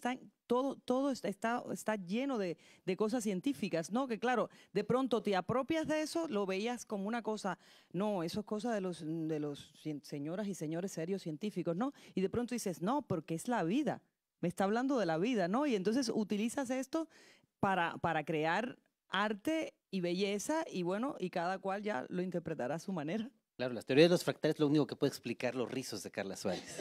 todo está lleno de cosas científicas, ¿no? Que claro, de pronto te apropias de eso, lo veías como una cosa, no, eso es cosa de los señoras y señores serios científicos, ¿no? Y de pronto dices, no, porque es la vida, me está hablando de la vida, ¿no? Y entonces utilizas esto para crear arte y belleza y bueno, y cada cual ya lo interpretará a su manera. Claro, las teorías de los fractales es lo único que puede explicar los rizos de Carla Suárez.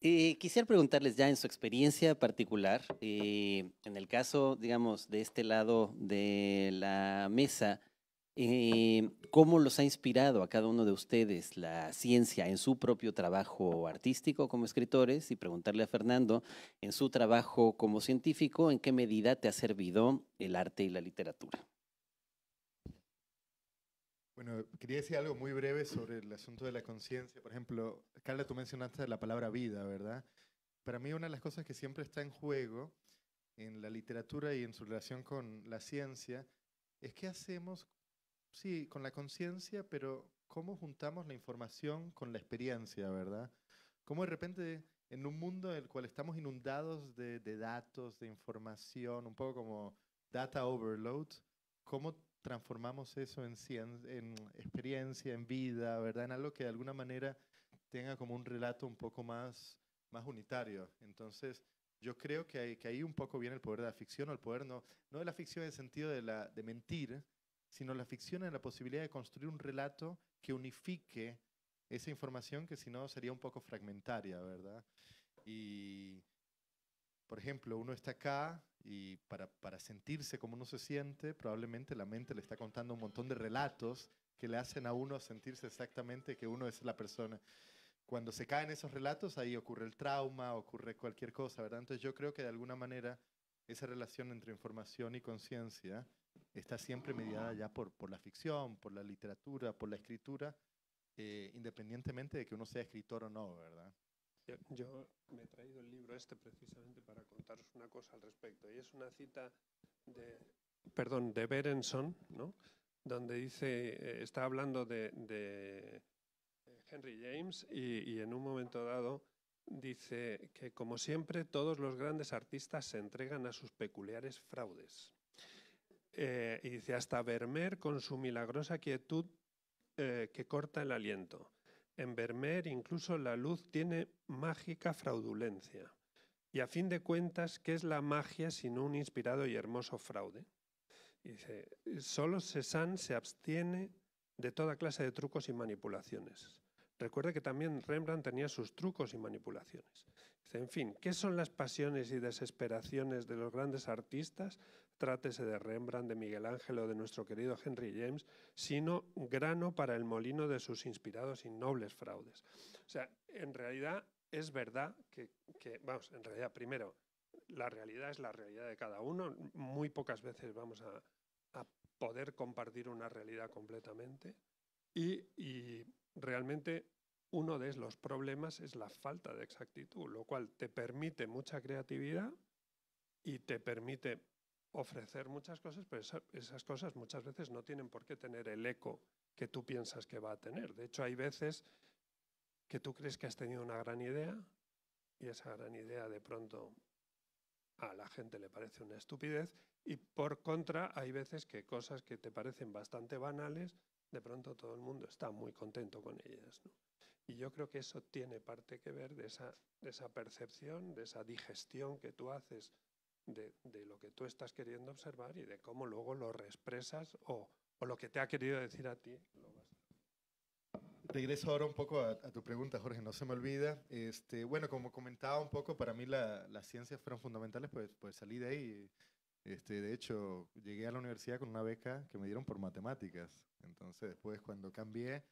Quisiera preguntarles ya en su experiencia particular, en el caso, digamos, de este lado de la mesa, ¿cómo los ha inspirado a cada uno de ustedes la ciencia en su propio trabajo artístico como escritores? Y preguntarle a Fernando, en su trabajo como científico, ¿en qué medida te ha servido el arte y la literatura? Bueno, quería decir algo muy breve sobre el asunto de la conciencia. Por ejemplo, Carla, tú mencionaste la palabra vida, ¿verdad? Para mí una de las cosas que siempre está en juego en la literatura y en su relación con la ciencia es qué hacemos, sí, con la conciencia, pero cómo juntamos la información con la experiencia, ¿verdad? Cómo de repente en un mundo en el cual estamos inundados de datos, de información, un poco como data overload, cómo transformamos eso en experiencia, en vida, ¿verdad? En algo que de alguna manera tenga como un relato un poco más unitario. Entonces, yo creo que ahí un poco viene el poder de la ficción, o el poder no de la ficción en el sentido de mentir, sino la ficción en la posibilidad de construir un relato que unifique esa información que si no sería un poco fragmentaria, ¿verdad? Y, por ejemplo, uno está acá y para sentirse como uno se siente, probablemente la mente le está contando un montón de relatos que le hacen a uno sentirse exactamente que uno es la persona. Cuando se caen esos relatos, ahí ocurre el trauma, ocurre cualquier cosa, ¿verdad? Entonces yo creo que de alguna manera esa relación entre información y conciencia está siempre mediada ya por la ficción, por la literatura, por la escritura, independientemente de que uno sea escritor o no, ¿verdad? Yo me he traído el libro este precisamente para contaros una cosa al respecto. Y es una cita de Berenson, ¿no? Donde dice, está hablando de Henry James y en un momento dado dice que, como siempre, todos los grandes artistas se entregan a sus peculiares fraudes. Y dice, hasta Vermeer con su milagrosa quietud que corta el aliento. En Vermeer incluso la luz tiene mágica fraudulencia. Y a fin de cuentas, ¿qué es la magia sino un inspirado y hermoso fraude? Y dice, solo Cézanne se abstiene de toda clase de trucos y manipulaciones. Recuerde que también Rembrandt tenía sus trucos y manipulaciones. Dice, en fin, ¿qué son las pasiones y desesperaciones de los grandes artistas? Trátese de Rembrandt, de Miguel Ángel o de nuestro querido Henry James, sino grano para el molino de sus inspirados y nobles fraudes. O sea, en realidad es verdad vamos, en realidad, primero, la realidad es la realidad de cada uno. Muy pocas veces vamos a poder compartir una realidad completamente y realmente uno de los problemas es la falta de exactitud, lo cual te permite mucha creatividad y te permite ofrecer muchas cosas, pero esas cosas muchas veces no tienen por qué tener el eco que tú piensas que va a tener. De hecho, hay veces que tú crees que has tenido una gran idea y esa gran idea de pronto a la gente le parece una estupidez, y por contra hay veces que cosas que te parecen bastante banales, de pronto todo el mundo está muy contento con ellas, ¿no? Y yo creo que eso tiene parte que ver de esa percepción, de esa digestión que tú haces de lo que tú estás queriendo observar y de cómo luego lo reexpresas o lo que te ha querido decir a ti. Regreso ahora un poco a tu pregunta, Jorge, no se me olvida. Bueno, como comentaba un poco, para mí las ciencias fueron fundamentales, pues salí de ahí. De hecho, llegué a la universidad con una beca que me dieron por matemáticas. Entonces, después, cuando cambié,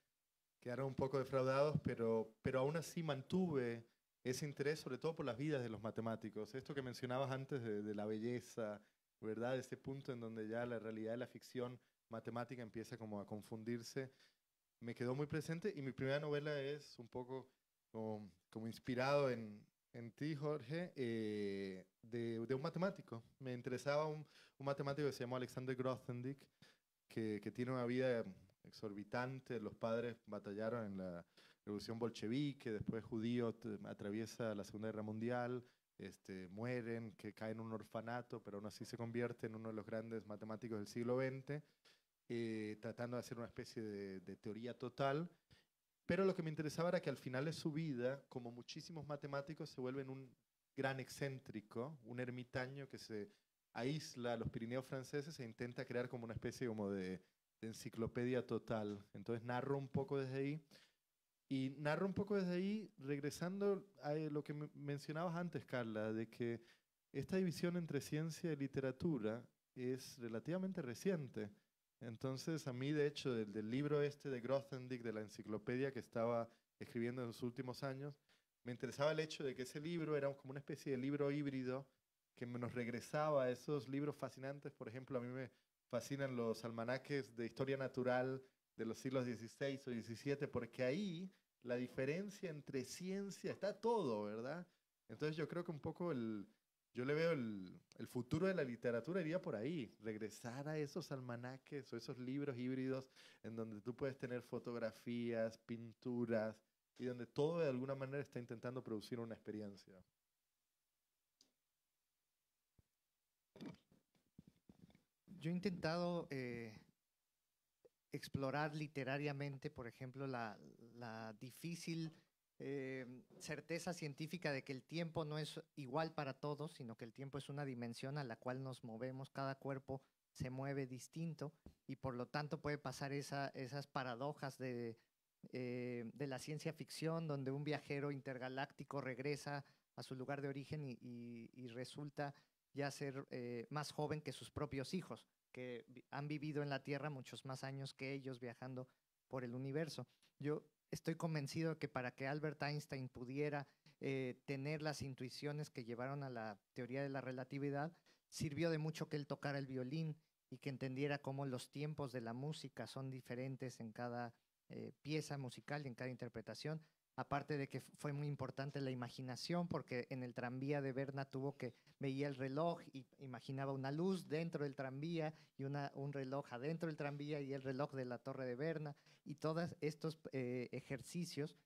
quedaron un poco defraudados, pero aún así mantuve ese interés, sobre todo por las vidas de los matemáticos. Esto que mencionabas antes de la belleza, ¿verdad? Ese punto en donde ya la realidad de la ficción matemática empieza como a confundirse, me quedó muy presente, y mi primera novela es un poco como inspirado en ti, Jorge, de un matemático. Me interesaba un matemático que se llamó Alexander Grothendieck, que tiene una vida exorbitante. Los padres batallaron en la revolución bolchevique, después judío atraviesa la Segunda Guerra Mundial, mueren, que cae en un orfanato, pero aún así se convierte en uno de los grandes matemáticos del siglo XX. Tratando de hacer una especie de teoría total, pero lo que me interesaba era que al final de su vida, como muchísimos matemáticos, se vuelve un gran excéntrico, un ermitaño que se aísla a los Pirineos franceses e intenta crear como una especie como de enciclopedia total. Entonces narro un poco desde ahí, y narro un poco desde ahí regresando a lo que mencionabas antes, Carla, de que esta división entre ciencia y literatura es relativamente reciente. Entonces, a mí, de hecho, del libro de Grothendieck, de la enciclopedia que estaba escribiendo en los últimos años, me interesaba el hecho de que ese libro era como una especie de libro híbrido que nos regresaba a esos libros fascinantes. Por ejemplo, a mí me fascinan los almanaques de historia natural de los siglos XVI o XVII, porque ahí la diferencia entre ciencia está todo, ¿verdad? Entonces yo creo que un poco yo le veo el futuro de la literatura iría por ahí, regresar a esos almanaques o esos libros híbridos en donde tú puedes tener fotografías, pinturas, y donde todo de alguna manera está intentando producir una experiencia. Yo he intentado explorar literariamente, por ejemplo, la difícil certeza científica de que el tiempo no es igual para todos, sino que el tiempo es una dimensión a la cual nos movemos, cada cuerpo se mueve distinto y por lo tanto puede pasar esas paradojas de la ciencia ficción, donde un viajero intergaláctico regresa a su lugar de origen y resulta ya ser más joven que sus propios hijos, que han vivido en la Tierra muchos más años que ellos viajando por el universo. Yo estoy convencido de que para que Albert Einstein pudiera tener las intuiciones que llevaron a la teoría de la relatividad, sirvió de mucho que él tocara el violín y que entendiera cómo los tiempos de la música son diferentes en cada pieza musical y en cada interpretación. Aparte de que fue muy importante la imaginación, porque en el tranvía de Berna veía el reloj y imaginaba una luz dentro del tranvía y un reloj adentro del tranvía y el reloj de la torre de Berna. Y todos estos ejercicios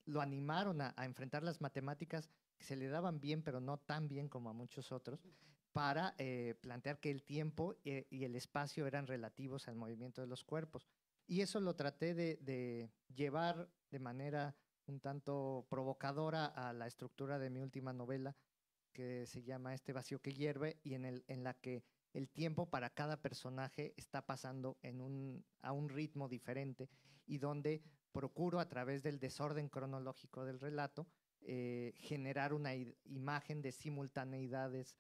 lo animaron a enfrentar las matemáticas que se le daban bien, pero no tan bien como a muchos otros, para plantear que el tiempo y el espacio eran relativos al movimiento de los cuerpos. Y eso lo traté de llevar de manera un tanto provocadora a la estructura de mi última novela, que se llama Este vacío que hierve, y en la que el tiempo para cada personaje está pasando a un ritmo diferente y donde procuro, a través del desorden cronológico del relato, generar una imagen de simultaneidades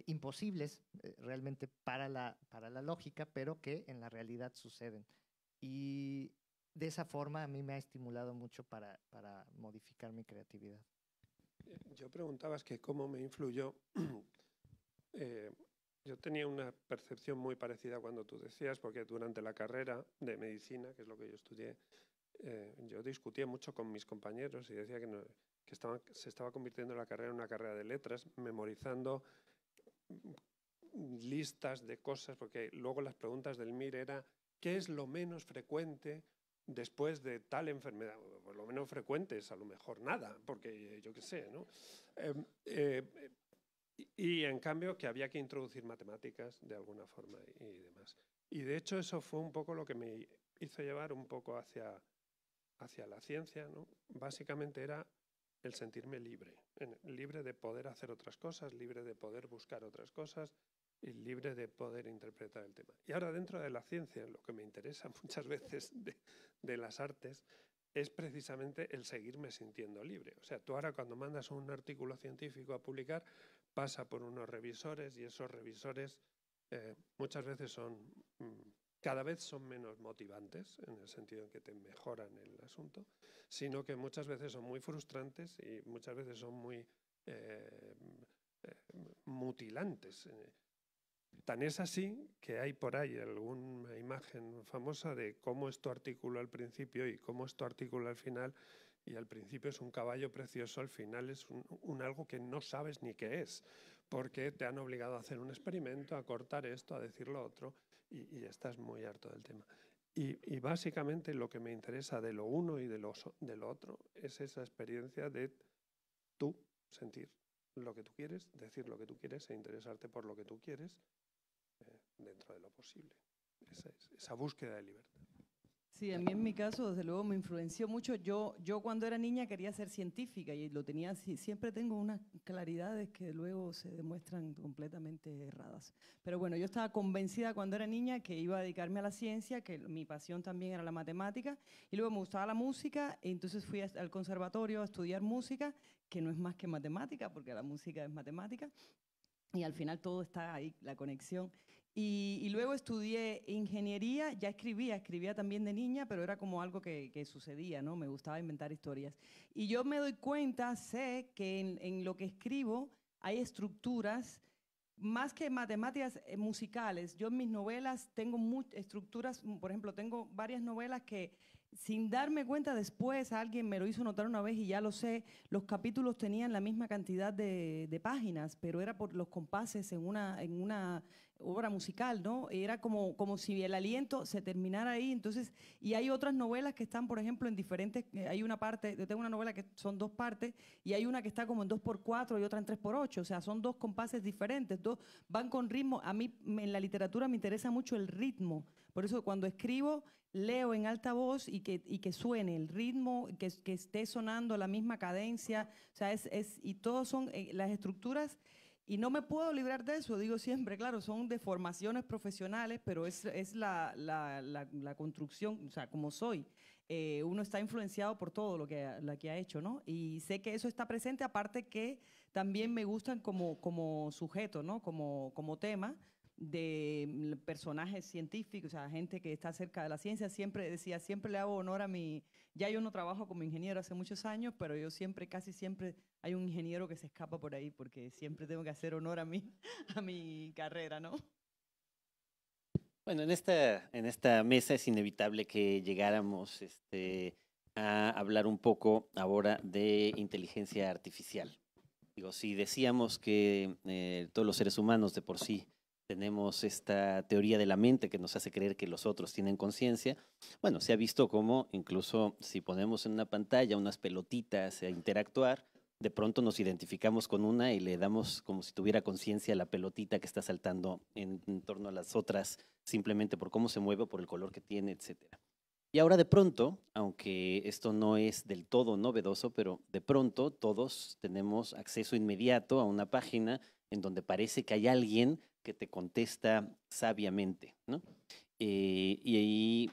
imposibles realmente para la lógica, pero que en la realidad suceden. Y de esa forma a mí me ha estimulado mucho para modificar mi creatividad. Yo preguntabas que cómo me influyó. Yo tenía una percepción muy parecida cuando tú decías, porque durante la carrera de medicina, que es lo que yo estudié, yo discutía mucho con mis compañeros y decía que se estaba convirtiendo la carrera en una carrera de letras, memorizando listas de cosas, porque luego las preguntas del MIR era ¿qué es lo menos frecuente después de tal enfermedad? Pues lo menos frecuente es a lo mejor nada, porque yo qué sé, ¿no? Y en cambio que había que introducir matemáticas de alguna forma y demás. Y de hecho eso fue un poco lo que me hizo llevar un poco hacia la ciencia, ¿no? Básicamente era el sentirme libre, libre de poder hacer otras cosas, libre de poder buscar otras cosas y libre de poder interpretar el tema. Y ahora dentro de la ciencia, lo que me interesa muchas veces de las artes es precisamente el seguirme sintiendo libre. O sea, tú ahora cuando mandas un artículo científico a publicar, pasa por unos revisores y esos revisores muchas veces cada vez son menos motivantes, en el sentido en que te mejoran el asunto, sino que muchas veces son muy frustrantes y muchas veces son muy mutilantes. Tan es así que hay por ahí alguna imagen famosa de cómo es tu artículo al principio y cómo es tu artículo al final, y al principio es un caballo precioso, al final es un algo que no sabes ni qué es, porque te han obligado a hacer un experimento, a cortar esto, a decir lo otro, y estás muy harto del tema. Y básicamente lo que me interesa de lo uno y de lo otro es esa experiencia de tú sentir lo que tú quieres, decir lo que tú quieres e interesarte por lo que tú quieres dentro de lo posible. Esa búsqueda de libertad. Sí, a mí en mi caso, desde luego, me influenció mucho. Yo cuando era niña quería ser científica y lo tenía así. Siempre tengo unas claridades que luego se demuestran completamente erradas. Pero bueno, yo estaba convencida cuando era niña que iba a dedicarme a la ciencia, que mi pasión también era la matemática, y luego me gustaba la música, y entonces fui al conservatorio a estudiar música, que no es más que matemática, porque la música es matemática, y al final todo está ahí, la conexión. Y luego estudié ingeniería, ya escribía también de niña, pero era como algo que sucedía, ¿no? Me gustaba inventar historias. Y yo me doy cuenta, sé que en lo que escribo hay estructuras, más que matemáticas musicales. Yo en mis novelas tengo estructuras, por ejemplo, tengo varias novelas que sin darme cuenta después, alguien me lo hizo notar una vez y ya lo sé, los capítulos tenían la misma cantidad de páginas, pero era por los compases en una obra musical, ¿no? Era como si el aliento se terminara ahí. Entonces, y hay otras novelas que están, por ejemplo, en diferentes, hay una parte, yo tengo una novela que son 2 partes y hay una que está como en 2x4 y otra en 3x8, o sea, son 2 compases diferentes, van con ritmo. A mí en la literatura me interesa mucho el ritmo, por eso cuando escribo leo en alta voz y que suene el ritmo, que esté sonando la misma cadencia, o sea, y todos son las estructuras, y no me puedo librar de eso, digo siempre, claro, son deformaciones profesionales, pero es la construcción, o sea, como soy. Uno está influenciado por todo lo que ha hecho, ¿no? Y sé que eso está presente, aparte que también me gustan como sujeto, ¿no? Como tema de personajes científicos, o sea, gente que está cerca de la ciencia. Siempre decía, siempre le hago honor a mi... Ya yo no trabajo como ingeniero hace muchos años, pero yo siempre, casi siempre, hay un ingeniero que se escapa por ahí porque siempre tengo que hacer honor a a mi carrera, ¿no? Bueno, en esta mesa es inevitable que llegáramos a hablar un poco ahora de inteligencia artificial. Digo, si decíamos que todos los seres humanos de por sí tenemos esta teoría de la mente que nos hace creer que los otros tienen conciencia, bueno, se ha visto cómo incluso si ponemos en una pantalla unas pelotitas a interactuar, de pronto nos identificamos con una y le damos como si tuviera conciencia a la pelotita que está saltando en torno a las otras, simplemente por cómo se mueve, por el color que tiene, etcétera. Y ahora de pronto, aunque esto no es del todo novedoso, pero de pronto todos tenemos acceso inmediato a una página en donde parece que hay alguien que te contesta sabiamente, ¿no? Y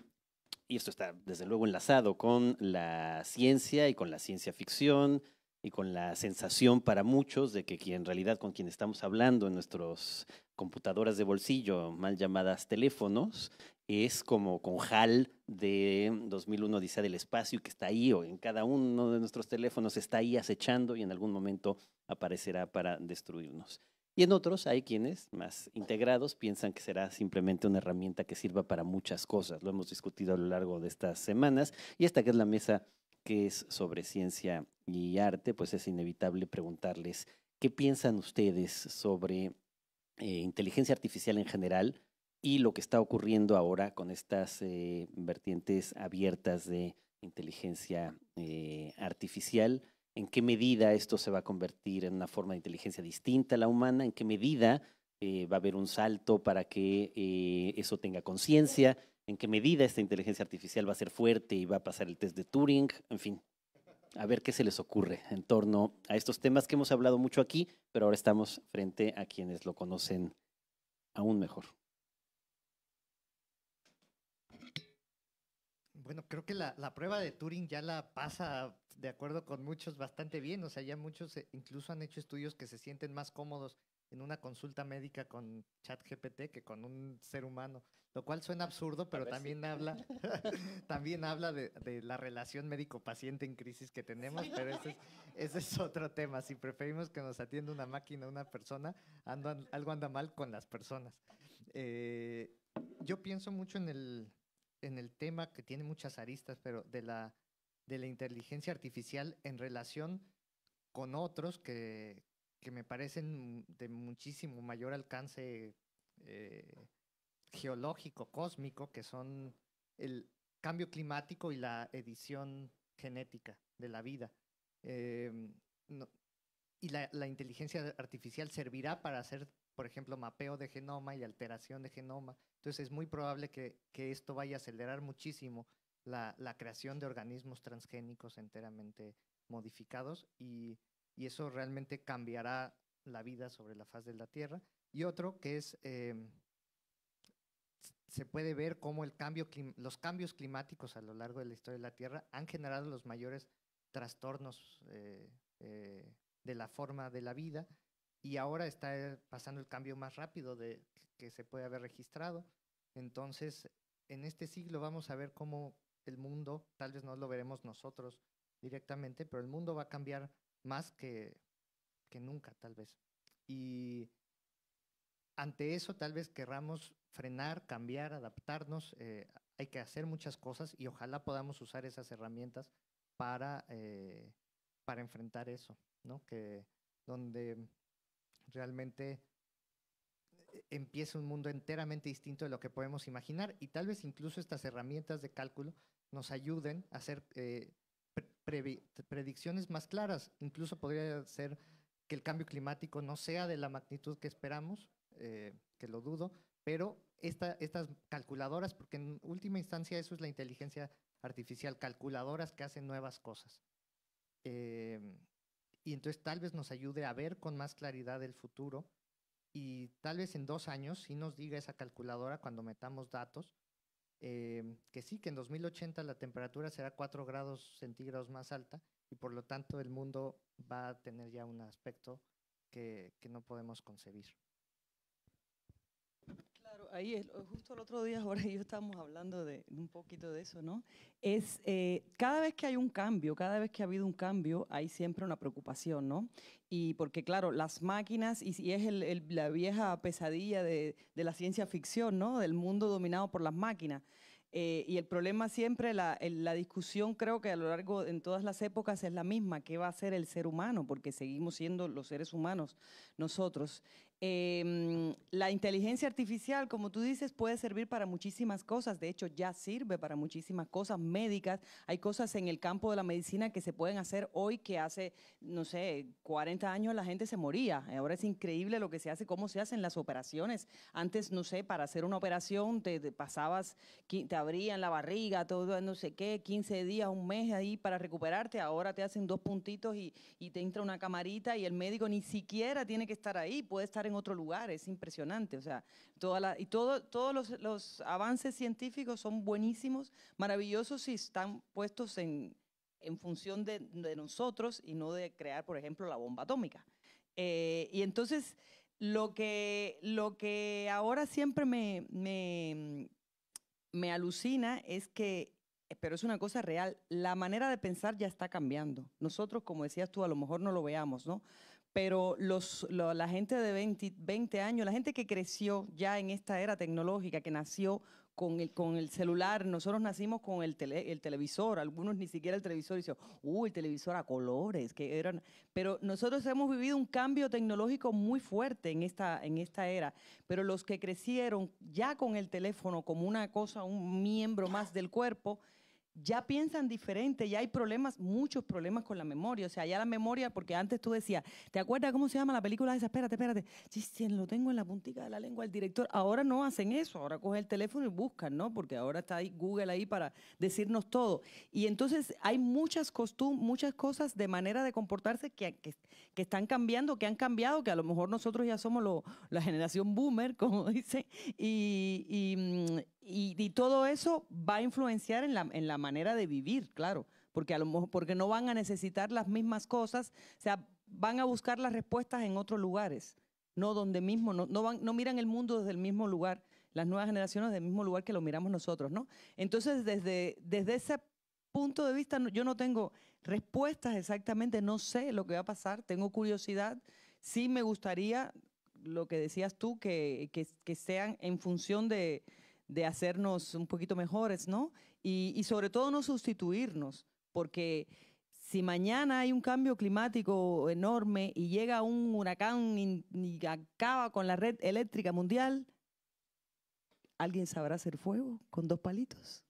esto está desde luego enlazado con la ciencia y con la ciencia ficción y con la sensación para muchos de que en realidad con quien estamos hablando en nuestras computadoras de bolsillo, mal llamadas teléfonos, es como con HAL de 2001 Odisea del Espacio, que está ahí, o en cada uno de nuestros teléfonos está ahí acechando y en algún momento aparecerá para destruirnos. Y en otros hay quienes, más integrados, piensan que será simplemente una herramienta que sirva para muchas cosas. Lo hemos discutido a lo largo de estas semanas, y esta que es la mesa que es sobre ciencia y arte, pues es inevitable preguntarles qué piensan ustedes sobre inteligencia artificial en general y lo que está ocurriendo ahora con estas vertientes abiertas de inteligencia artificial. ¿En qué medida esto se va a convertir en una forma de inteligencia distinta a la humana? ¿En qué medida va a haber un salto para que eso tenga conciencia? ¿En qué medida esta inteligencia artificial va a ser fuerte y va a pasar el test de Turing? En fin, a ver qué se les ocurre en torno a estos temas que hemos hablado mucho aquí, pero ahora estamos frente a quienes lo conocen aún mejor. Bueno, creo que la prueba de Turing ya la pasa, de acuerdo con muchos, bastante bien. O sea, ya muchos incluso han hecho estudios que se sienten más cómodos en una consulta médica con ChatGPT que con un ser humano, lo cual suena absurdo, pero también habla, también habla de la relación médico-paciente en crisis que tenemos, pero ese es otro tema. Si preferimos que nos atienda una máquina o una persona, algo anda mal con las personas. Yo pienso mucho en el tema que tiene muchas aristas, pero de la inteligencia artificial en relación con otros que me parecen de muchísimo mayor alcance geológico, cósmico, que son el cambio climático y la edición genética de la vida. Y la inteligencia artificial servirá para hacer, por ejemplo, mapeo de genoma y alteración de genoma. Entonces es muy probable que esto vaya a acelerar muchísimo la creación de organismos transgénicos enteramente modificados y eso realmente cambiará la vida sobre la faz de la Tierra. Y otro que es, se puede ver cómo los cambios climáticos a lo largo de la historia de la Tierra han generado los mayores trastornos de la forma de la vida, y ahora está pasando el cambio más rápido que se puede haber registrado. Entonces, en este siglo vamos a ver cómo el mundo, tal vez no lo veremos nosotros directamente, pero el mundo va a cambiar más que nunca, tal vez. Y ante eso, tal vez querramos frenar, cambiar, adaptarnos. hay que hacer muchas cosas y ojalá podamos usar esas herramientas para enfrentar eso, ¿no? Que donde realmente empieza un mundo enteramente distinto de lo que podemos imaginar y tal vez incluso estas herramientas de cálculo nos ayuden a hacer predicciones más claras. Incluso podría ser que el cambio climático no sea de la magnitud que esperamos, que lo dudo, pero estas calculadoras, porque en última instancia eso es la inteligencia artificial, calculadoras que hacen nuevas cosas. Y entonces tal vez nos ayude a ver con más claridad el futuro y tal vez en 2 años sí nos diga esa calculadora cuando metamos datos, que sí, que en 2080 la temperatura será 4 grados centígrados más alta y por lo tanto el mundo va a tener ya un aspecto que no podemos concebir. Claro, ahí es, justo el otro día, ahora y yo estábamos hablando de un poquito de eso, ¿no? Es cada vez que hay un cambio, cada vez que ha habido un cambio, hay siempre una preocupación, ¿no? Y porque, claro, las máquinas, y es la vieja pesadilla de la ciencia ficción, ¿no? Del mundo dominado por las máquinas. Y el problema siempre, la discusión creo que a lo largo, en todas las épocas es la misma, ¿qué va a hacer el ser humano? Porque seguimos siendo los seres humanos nosotros. La inteligencia artificial, como tú dices, puede servir para muchísimas cosas. De hecho, ya sirve para muchísimas cosas médicas. Hay cosas en el campo de la medicina que se pueden hacer hoy que hace, no sé, 40 años la gente se moría. Ahora es increíble lo que se hace, cómo se hacen las operaciones. Antes, no sé, para hacer una operación te pasabas, te abrían la barriga, todo no sé qué, 15 días, un mes ahí para recuperarte. Ahora te hacen 2 puntitos y te entra una camarita y el médico ni siquiera tiene que estar ahí, puede estar en otro lugar. Es impresionante. O sea, todos los avances científicos son buenísimos, maravillosos si están puestos en función de nosotros y no de crear, por ejemplo, la bomba atómica. Y entonces, lo que ahora siempre me alucina es que, pero es una cosa real, la manera de pensar ya está cambiando. Nosotros, como decías tú, a lo mejor no lo veamos, ¿no? Pero la gente de 20 años, la gente que creció ya en esta era tecnológica, que nació con el celular, nosotros nacimos con el televisor, algunos ni siquiera el televisor, y dicen, el televisor a colores, pero nosotros hemos vivido un cambio tecnológico muy fuerte en esta era, pero los que crecieron ya con el teléfono como una cosa, un miembro más del cuerpo, ya piensan diferente, ya hay problemas, muchos problemas con la memoria. O sea, ya la memoria, porque antes tú decías, ¿te acuerdas cómo se llama la película esa? Espérate. Sí, lo tengo en la puntica de la lengua el director. Ahora no hacen eso, ahora cogen el teléfono y buscan, ¿no? Porque ahora está ahí Google ahí para decirnos todo. Y entonces hay muchas cosas de manera de comportarse que están cambiando, que han cambiado, que a lo mejor nosotros ya somos la generación boomer, como dicen, y todo eso va a influenciar en la manera de vivir, claro, porque a lo mejor porque no van a necesitar las mismas cosas, o sea, van a buscar las respuestas en otros lugares, no donde mismo, no miran el mundo desde el mismo lugar, las nuevas generaciones del mismo lugar que lo miramos nosotros, ¿no? Entonces, desde ese punto de vista, yo no tengo respuestas exactamente, no sé lo que va a pasar, tengo curiosidad, sí me gustaría, lo que decías tú, que sean en función de hacernos un poquito mejores, ¿no? Y sobre todo no sustituirnos, porque si mañana hay un cambio climático enorme y llega un huracán y acaba con la red eléctrica mundial, ¿alguien sabrá hacer fuego con 2 palitos?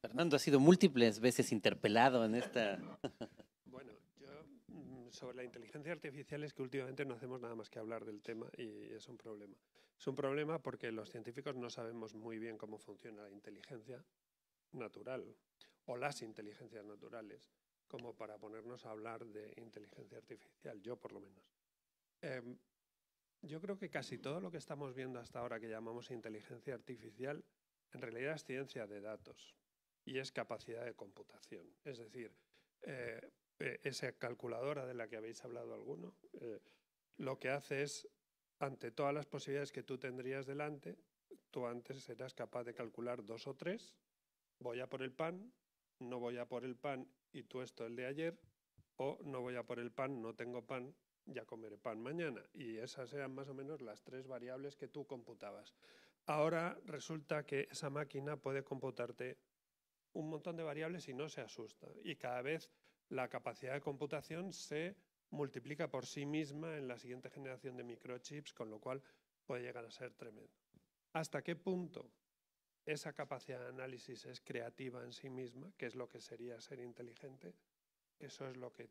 Fernando ha sido múltiples veces interpelado en esta... Bueno, yo sobre la inteligencia artificial es que últimamente no hacemos nada más que hablar del tema y es un problema. Es un problema porque los científicos no sabemos muy bien cómo funciona la inteligencia natural o las inteligencias naturales como para ponernos a hablar de inteligencia artificial, yo por lo menos. Yo creo que casi todo lo que estamos viendo hasta ahora que llamamos inteligencia artificial en realidad es ciencia de datos y es capacidad de computación. Es decir, esa calculadora de la que habéis hablado alguno, lo que hace es, ante todas las posibilidades que tú tendrías delante, tú antes serás capaz de calcular 2 o 3, voy a por el pan, no voy a por el pan y tú esto el de ayer, o no voy a por el pan, no tengo pan, ya comeré pan mañana. Y esas eran más o menos las 3 variables que tú computabas. ahora resulta que esa máquina puede computarte un montón de variables y no se asusta. Y cada vez la capacidad de computación se multiplica por sí misma en la siguiente generación de microchips, con lo cual puede llegar a ser tremendo. ¿Hasta qué punto esa capacidad de análisis es creativa en sí misma, que es lo que sería ser inteligente? Eso es lo que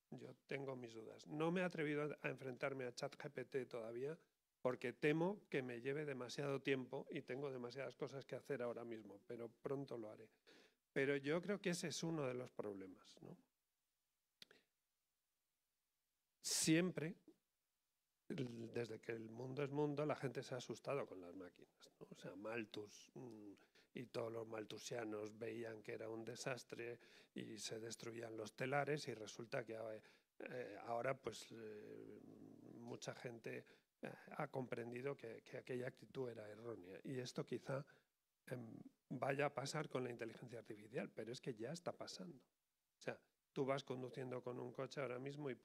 yo tengo mis dudas. No me he atrevido a enfrentarme a ChatGPT todavía porque temo que me lleve demasiado tiempo y tengo demasiadas cosas que hacer ahora mismo, pero pronto lo haré. Pero yo creo que ese es uno de los problemas, ¿no? Siempre, desde que el mundo es mundo, la gente se ha asustado con las máquinas, ¿no? O sea, Malthus y todos los malthusianos veían que era un desastre y se destruían los telares, y resulta que ahora pues mucha gente ha comprendido que aquella actitud era errónea. Y esto quizá vaya a pasar con la inteligencia artificial, pero es que ya está pasando. O sea, tú vas conduciendo con un coche ahora mismo y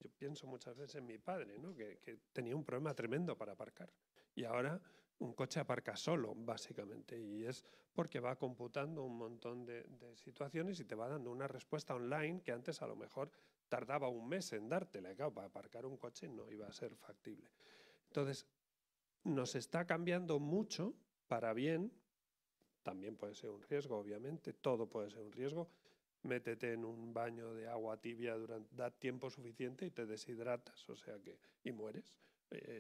yo pienso muchas veces en mi padre, ¿no? que tenía un problema tremendo para aparcar. Y ahora un coche aparca solo, básicamente, y es porque va computando un montón de situaciones y te va dando una respuesta online que antes a lo mejor tardaba un mes en dártela. Claro, para aparcar un coche no iba a ser factible. Entonces, nos está cambiando mucho para bien. También puede ser un riesgo, obviamente, todo puede ser un riesgo. Métete en un baño de agua tibia da tiempo suficiente y te deshidratas, o sea que, y mueres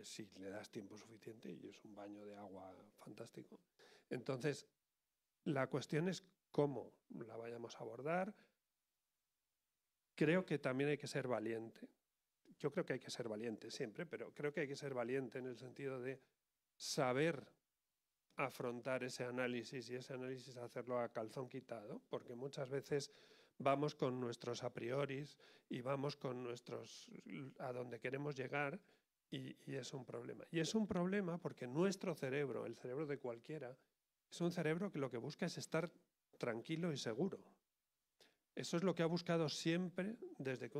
si le das tiempo suficiente, y es un baño de agua fantástico. Entonces, la cuestión es cómo la vayamos a abordar. Creo que también hay que ser valiente. Yo creo que hay que ser valiente siempre, pero creo que hay que ser valiente en el sentido de saber afrontar ese análisis, y ese análisis hacerlo a calzón quitado, porque muchas veces vamos con nuestros a prioris y vamos con nuestros a donde queremos llegar, y es un problema. Y es un problema porque nuestro cerebro, el cerebro de cualquiera, es un cerebro que lo que busca es estar tranquilo y seguro. Eso es lo que ha buscado siempre desde que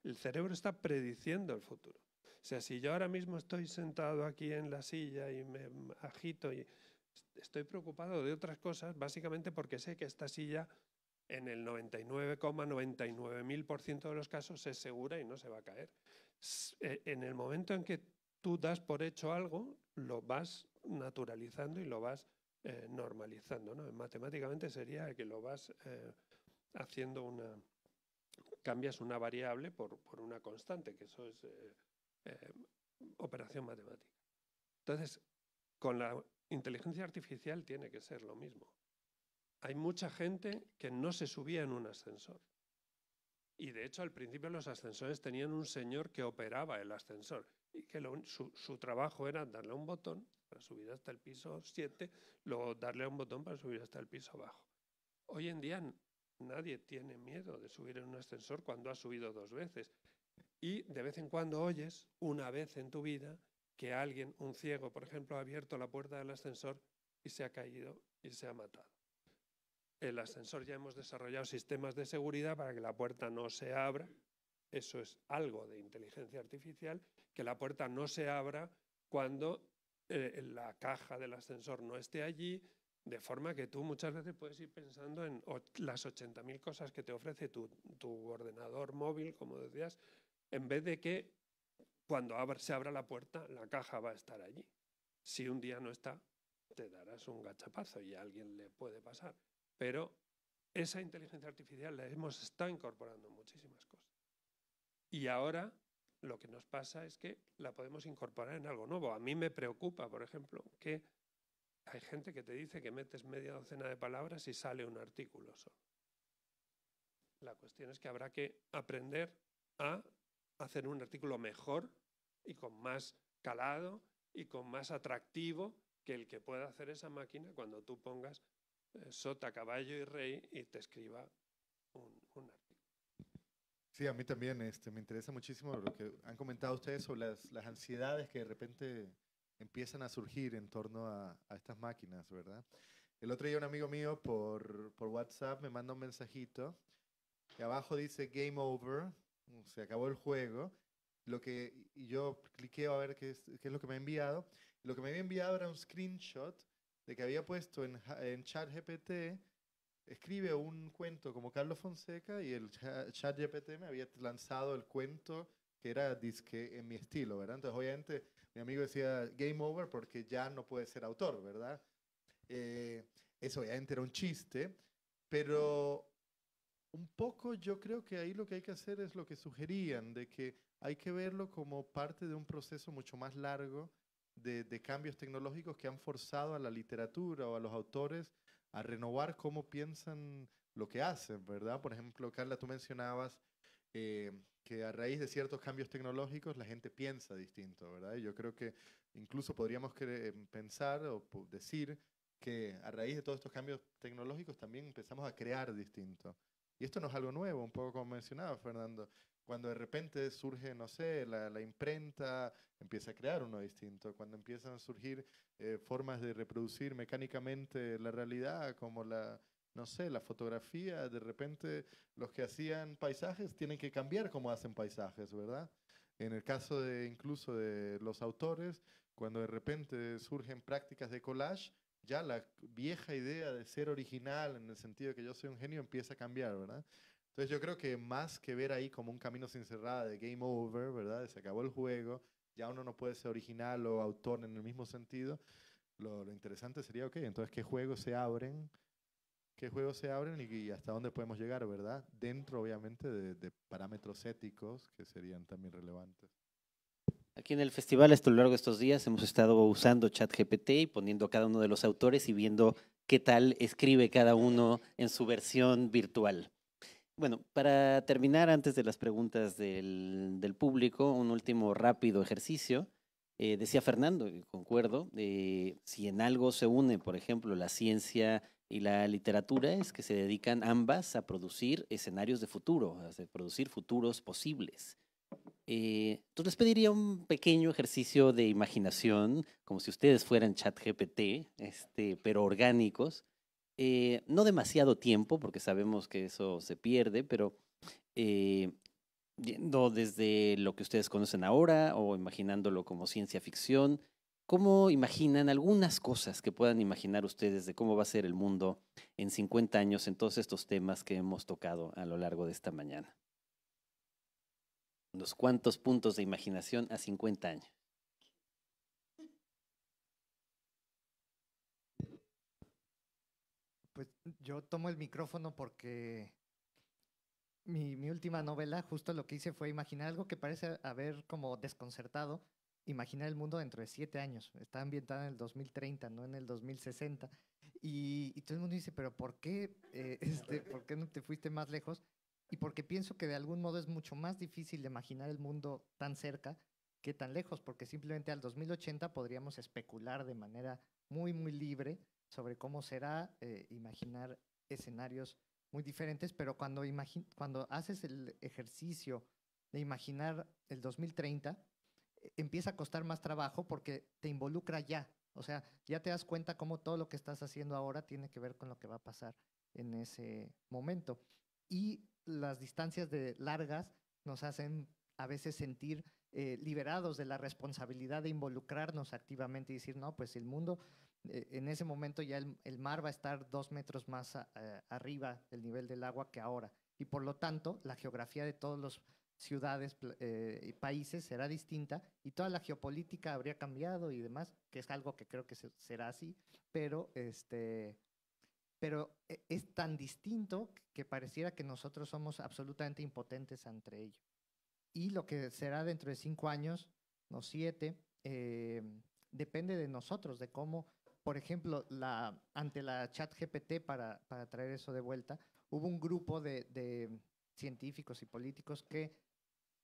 el cerebro está prediciendo el futuro. O sea, si yo ahora mismo estoy sentado aquí en la silla y me agito y estoy preocupado de otras cosas, básicamente porque sé que esta silla en el 99,99.000% de los casos es segura y no se va a caer. En el momento en que tú das por hecho algo, lo vas naturalizando y lo vas normalizando, ¿no? Matemáticamente sería que lo vas haciendo cambias una variable por una constante, que eso es operación matemática. Entonces, con la inteligencia artificial tiene que ser lo mismo. Hay mucha gente que no se subía en un ascensor. Y de hecho, al principio los ascensores tenían un señor que operaba el ascensor y que su trabajo era darle a un botón para subir hasta el piso 7, luego darle a un botón para subir hasta el piso bajo. Hoy en día nadie tiene miedo de subir en un ascensor cuando ha subido 2 veces. Y de vez en cuando oyes, una vez en tu vida, que alguien, un ciego, por ejemplo, ha abierto la puerta del ascensor y se ha caído y se ha matado. El ascensor, ya hemos desarrollado sistemas de seguridad para que la puerta no se abra. Eso es algo de inteligencia artificial, que la puerta no se abra cuando la caja del ascensor no esté allí, de forma que tú muchas veces puedes ir pensando en las 80.000 cosas que te ofrece tu ordenador móvil, como decías, en vez de que cuando se abra la puerta, la caja va a estar allí. Si un día no está, te darás un gachapazo y a alguien le puede pasar. Pero esa inteligencia artificial la hemos estado incorporando en muchísimas cosas. Y ahora lo que nos pasa es que la podemos incorporar en algo nuevo. A mí me preocupa, por ejemplo, que hay gente que te dice que metes media docena de palabras y sale un artículo solo. La cuestión es que habrá que aprender a hacer un artículo mejor y con más calado y con más atractivo que el que pueda hacer esa máquina cuando tú pongas sota, caballo y rey y te escriba un artículo. Sí, a mí también me interesa muchísimo lo que han comentado ustedes sobre las ansiedades que de repente empiezan a surgir en torno a estas máquinas, ¿verdad? El otro día un amigo mío por WhatsApp me manda un mensajito y abajo dice Game Over, se acabó el juego. Y yo cliqueo a ver qué es lo que me ha enviado. Lo que me había enviado era un screenshot de que había puesto en ChatGPT, escribe un cuento como Carlos Fonseca y el ChatGPT me había lanzado el cuento que era disque en mi estilo, ¿verdad? Entonces, obviamente, mi amigo decía game over porque ya no puede ser autor, ¿verdad? Eso obviamente era un chiste, pero un poco yo creo que ahí lo que hay que hacer es lo que sugerían, de que hay que verlo como parte de un proceso mucho más largo de cambios tecnológicos que han forzado a la literatura o a los autores a renovar cómo piensan lo que hacen, ¿verdad? Por ejemplo, Carla, tú mencionabas que a raíz de ciertos cambios tecnológicos la gente piensa distinto, ¿verdad? Y yo creo que incluso podríamos pensar o decir que a raíz de todos estos cambios tecnológicos también empezamos a crear distinto. Y esto no es algo nuevo, un poco como mencionaba Fernando. Cuando de repente surge, no sé, la imprenta, empieza a crear uno distinto. Cuando empiezan a surgir formas de reproducir mecánicamente la realidad, como no sé, la fotografía, de repente los que hacían paisajes tienen que cambiar cómo hacen paisajes, ¿verdad? En el caso incluso de los autores, cuando de repente surgen prácticas de collage, ya la vieja idea de ser original en el sentido de que yo soy un genio empieza a cambiar, ¿verdad? Entonces yo creo que más que ver ahí como un camino sin cerrada de game over, ¿verdad? Se acabó el juego, ya uno no puede ser original o autor en el mismo sentido. Lo interesante sería, ok, entonces qué juegos se abren, y hasta dónde podemos llegar, ¿verdad? Dentro, obviamente, de parámetros éticos que serían también relevantes. Aquí en el festival, a lo largo de estos días, hemos estado usando ChatGPT y poniendo a cada uno de los autores y viendo qué tal escribe cada uno en su versión virtual. Bueno, para terminar, antes de las preguntas del público, un último rápido ejercicio. Decía Fernando, y concuerdo, si en algo se une, por ejemplo, la ciencia y la literatura, es que se dedican ambas a producir escenarios de futuro, a producir futuros posibles. Entonces les pediría un pequeño ejercicio de imaginación, como si ustedes fueran ChatGPT, pero orgánicos. No demasiado tiempo, porque sabemos que eso se pierde, pero yendo desde lo que ustedes conocen ahora o imaginándolo como ciencia ficción, ¿cómo imaginan algunas cosas que puedan imaginar ustedes de cómo va a ser el mundo en 50 años en todos estos temas que hemos tocado a lo largo de esta mañana? Unos cuantos puntos de imaginación a 50 años. Pues yo tomo el micrófono porque mi última novela, justo lo que hice fue imaginar algo que parece haber como desconcertado, imaginar el mundo dentro de 7 años. Está ambientada en el 2030, no en el 2060. Y todo el mundo dice, pero ¿por qué, ¿por qué no te fuiste más lejos? Y porque pienso que de algún modo es mucho más difícil de imaginar el mundo tan cerca que tan lejos, porque simplemente al 2080 podríamos especular de manera muy, muy libre sobre cómo será, imaginar escenarios muy diferentes, pero cuando haces el ejercicio de imaginar el 2030, empieza a costar más trabajo porque te involucra ya. O sea, ya te das cuenta cómo todo lo que estás haciendo ahora tiene que ver con lo que va a pasar en ese momento. Y las distancias largas nos hacen a veces sentir liberados de la responsabilidad de involucrarnos activamente y decir, no, pues el mundo, en ese momento ya el mar va a estar 2 metros más arriba del nivel del agua que ahora. Y por lo tanto, la geografía de todas las ciudades y países será distinta y toda la geopolítica habría cambiado y demás, que es algo que creo que será así, pero es tan distinto que pareciera que nosotros somos absolutamente impotentes ante ello. Y lo que será dentro de 5 años, no 7, depende de nosotros, de cómo, por ejemplo, ante la ChatGPT, para traer eso de vuelta, hubo un grupo de científicos y políticos que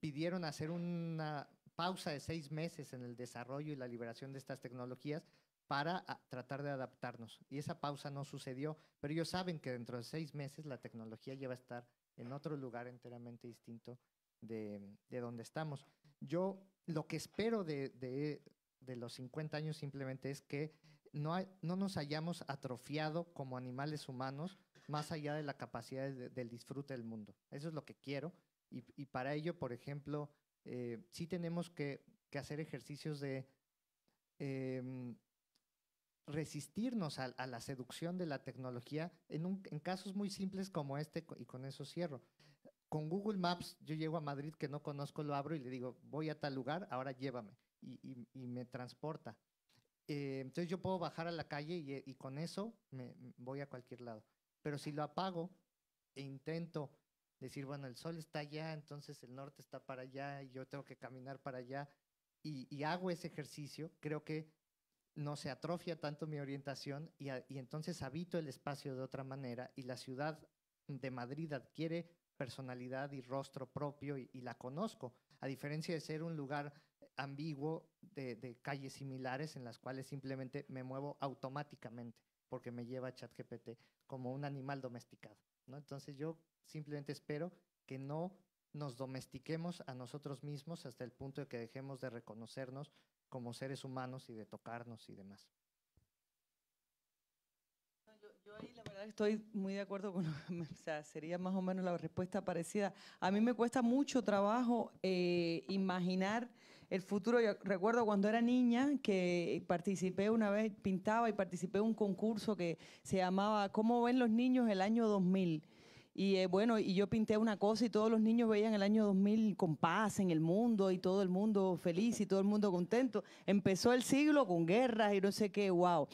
pidieron hacer una pausa de 6 meses en el desarrollo y la liberación de estas tecnologías para tratar de adaptarnos. Y esa pausa no sucedió, pero ellos saben que dentro de 6 meses la tecnología ya va a estar en otro lugar enteramente distinto de donde estamos. Yo lo que espero de los 50 años simplemente es que no nos hayamos atrofiado como animales humanos más allá de la capacidad del disfrute del mundo. Eso es lo que quiero. Y para ello, por ejemplo, sí tenemos que hacer ejercicios de resistirnos a la seducción de la tecnología en casos muy simples como este, y con eso cierro. Con Google Maps yo llego a Madrid que no conozco, lo abro y le digo, voy a tal lugar, ahora llévame, y me transporta. Entonces yo puedo bajar a la calle y con eso voy a cualquier lado. Pero si lo apago e intento decir, bueno, el sol está allá, entonces el norte está para allá y yo tengo que caminar para allá, y hago ese ejercicio, creo que no se atrofia tanto mi orientación y entonces habito el espacio de otra manera, y la ciudad de Madrid adquiere personalidad y rostro propio, y la conozco, a diferencia de ser un lugar ambiguo de calles similares en las cuales simplemente me muevo automáticamente porque me lleva ChatGPT como un animal domesticado, ¿no? Entonces yo simplemente espero que no nos domestiquemos a nosotros mismos hasta el punto de que dejemos de reconocernos como seres humanos y de tocarnos y demás. Yo ahí la verdad estoy muy de acuerdo con, o sea, sería más o menos la respuesta parecida. A mí me cuesta mucho trabajo imaginar el futuro. Yo recuerdo cuando era niña que participé una vez, pintaba y participé en un concurso que se llamaba ¿Cómo ven los niños el año 2000? Y bueno, y yo pinté una cosa y todos los niños veían el año 2000 con paz en el mundo y todo el mundo feliz y todo el mundo contento. Empezó el siglo con guerras y no sé qué, wow.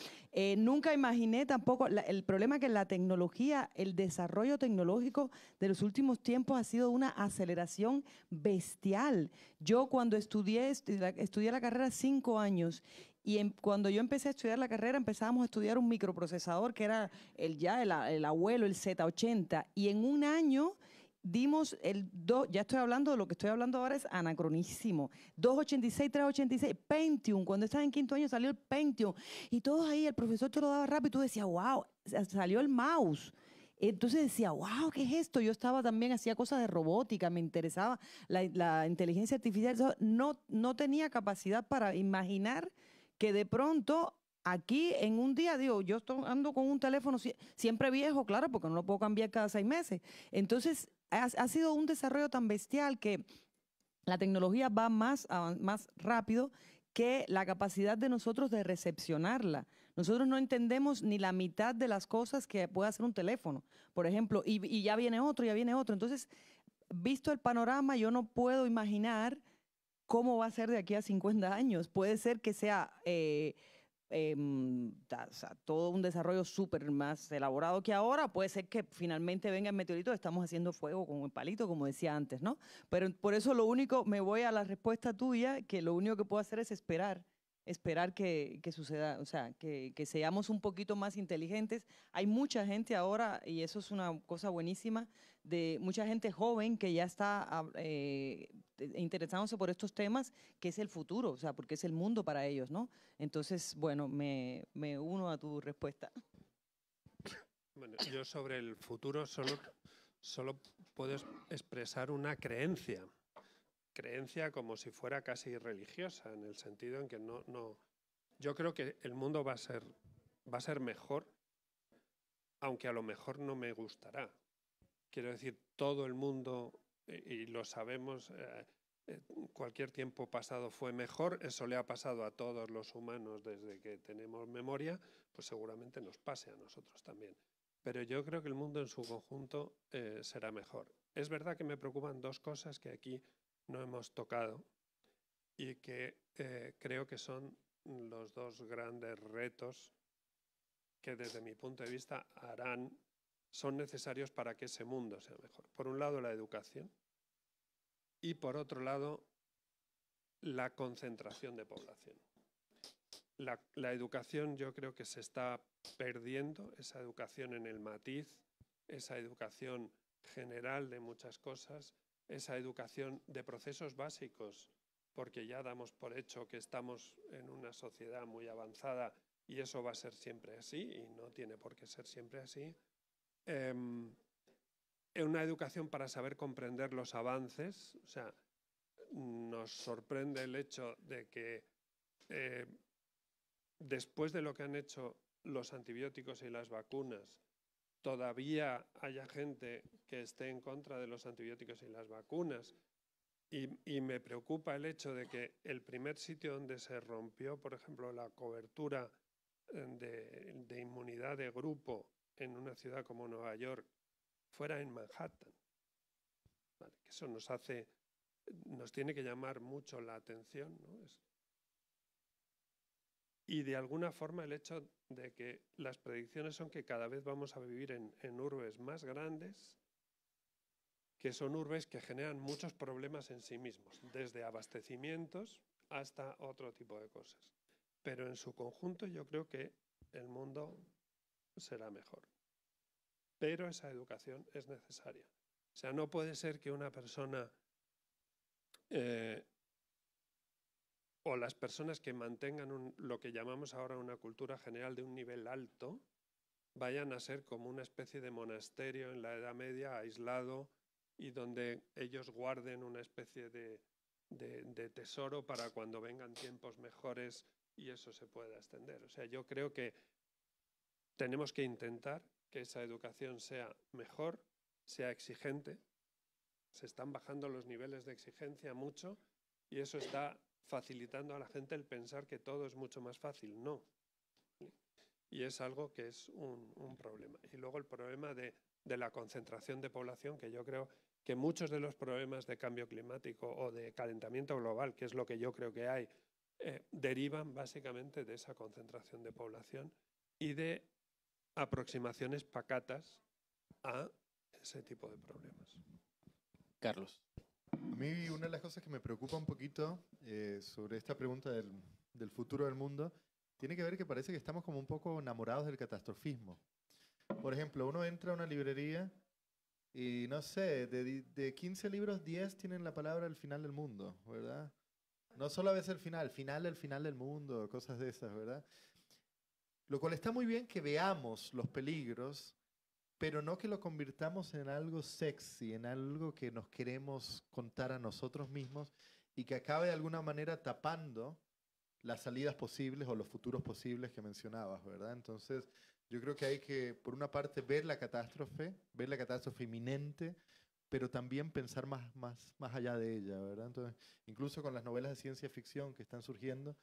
Nunca imaginé tampoco, el problema que la tecnología, el desarrollo tecnológico de los últimos tiempos ha sido una aceleración bestial. Yo cuando estudié la carrera 5 años. Y cuando yo empecé a estudiar la carrera, empezábamos a estudiar un microprocesador que era el abuelo, el Z80. Y en un año dimos ya estoy hablando de lo que estoy hablando ahora, es anacronísimo. 286, 386, Pentium. Cuando estaba en quinto año salió el Pentium. Y todos ahí, el profesor te lo daba rápido y tú decías, wow, salió el mouse. Entonces decía, wow, ¿qué es esto? Yo estaba también, hacía cosas de robótica, me interesaba la inteligencia artificial. No tenía capacidad para imaginar que de pronto aquí en un día, digo, yo ando con un teléfono siempre viejo, claro, porque no lo puedo cambiar cada 6 meses. Entonces, ha sido un desarrollo tan bestial que la tecnología va más rápido que la capacidad de nosotros de recepcionarla. Nosotros no entendemos ni la mitad de las cosas que puede hacer un teléfono, por ejemplo, y ya viene otro, ya viene otro. Entonces, visto el panorama, yo no puedo imaginar cómo va a ser de aquí a 50 años. Puede ser que sea o sea, todo un desarrollo súper más elaborado que ahora. Puede ser que finalmente venga el meteorito, estamos haciendo fuego con el palito, como decía antes, ¿no? Pero por eso me voy a la respuesta tuya, que lo único que puedo hacer es esperar que suceda, o sea, que seamos un poquito más inteligentes. Hay mucha gente ahora, y eso es una cosa buenísima, de mucha gente joven que ya está interesándose por estos temas, que es el futuro, o sea, porque es el mundo para ellos, ¿no? Entonces, bueno, me uno a tu respuesta. Bueno, yo sobre el futuro solo puedo expresar una creencia como si fuera casi religiosa, en el sentido en que yo creo que el mundo va a ser mejor, aunque a lo mejor no me gustará. Quiero decir, todo el mundo, y lo sabemos, cualquier tiempo pasado fue mejor, eso le ha pasado a todos los humanos desde que tenemos memoria, pues seguramente nos pase a nosotros también. Pero yo creo que el mundo en su conjunto será mejor. Es verdad que me preocupan 2 cosas que aquí no hemos tocado y que creo que son los 2 grandes retos que desde mi punto de vista son necesarios para que ese mundo sea mejor. Por un lado, la educación y por otro lado, la concentración de población. La educación yo creo que se está perdiendo, esa educación en el matiz, esa educación general de muchas cosas, esa educación de procesos básicos, porque ya damos por hecho que estamos en una sociedad muy avanzada y eso va a ser siempre así, y no tiene por qué ser siempre así. Una educación para saber comprender los avances, o sea, nos sorprende el hecho de que después de lo que han hecho los antibióticos y las vacunas, todavía haya gente que esté en contra de los antibióticos y las vacunas, Y me preocupa el hecho de que el primer sitio donde se rompió, por ejemplo, la cobertura de inmunidad de grupo en una ciudad como Nueva York fuera en Manhattan. ¿Vale? Que eso nos tiene que llamar mucho la atención, ¿no? Y de alguna forma el hecho de que las predicciones son que cada vez vamos a vivir en urbes más grandes, que son urbes que generan muchos problemas en sí mismos, desde abastecimientos hasta otro tipo de cosas. Pero en su conjunto yo creo que el mundo será mejor. Pero esa educación es necesaria. O sea, no puede ser que una persona o las personas que mantengan lo que llamamos ahora una cultura general de un nivel alto vayan a ser como una especie de monasterio en la Edad Media, aislado, y donde ellos guarden una especie de tesoro para cuando vengan tiempos mejores y eso se pueda extender. O sea, yo creo que tenemos que intentar que esa educación sea mejor, sea exigente. Se están bajando los niveles de exigencia mucho y eso está facilitando a la gente el pensar que todo es mucho más fácil. No. Y es algo que es un problema. Y luego el problema de la concentración de población, que yo creo que muchos de los problemas de cambio climático o de calentamiento global, que es lo que yo creo que hay, derivan básicamente de esa concentración de población y de aproximaciones pacatas a ese tipo de problemas. Carlos. A mí una de las cosas que me preocupa un poquito sobre esta pregunta del futuro del mundo tiene que ver que parece que estamos como un poco enamorados del catastrofismo. Por ejemplo, uno entra a una librería y no sé, de 15 libros, 10 tienen la palabra el final del mundo, ¿verdad? No solo a veces el final del mundo, cosas de esas, ¿verdad? Lo cual está muy bien que veamos los peligros, pero no que lo convirtamos en algo sexy, en algo que nos queremos contar a nosotros mismos y que acabe de alguna manera tapando las salidas posibles o los futuros posibles que mencionabas, ¿verdad? Entonces, yo creo que hay que, por una parte, ver la catástrofe inminente, pero también pensar más allá de ella, ¿verdad? Entonces, incluso con las novelas de ciencia ficción que están surgiendo,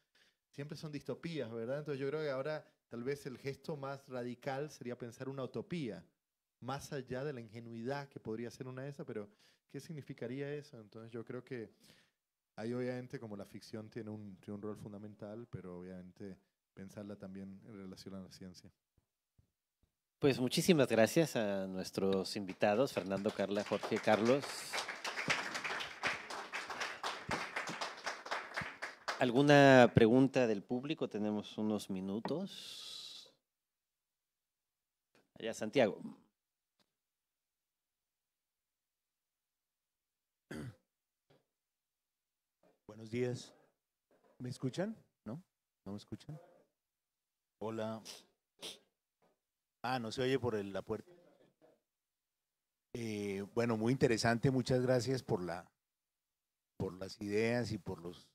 siempre son distopías, ¿verdad? Entonces, yo creo que ahora tal vez el gesto más radical sería pensar una utopía, más allá de la ingenuidad que podría ser una de esas, pero ¿qué significaría eso? Entonces, yo creo que ahí obviamente como la ficción tiene un rol fundamental, pero obviamente pensarla también en relación a la ciencia. Pues muchísimas gracias a nuestros invitados, Fernando, Carla, Jorge, Carlos. ¿Alguna pregunta del público? Tenemos unos minutos. Allá, Santiago. Buenos días. ¿Me escuchan? ¿No? ¿No me escuchan? Hola. No se oye por la puerta. Bueno, muy interesante. Muchas gracias por las ideas y por los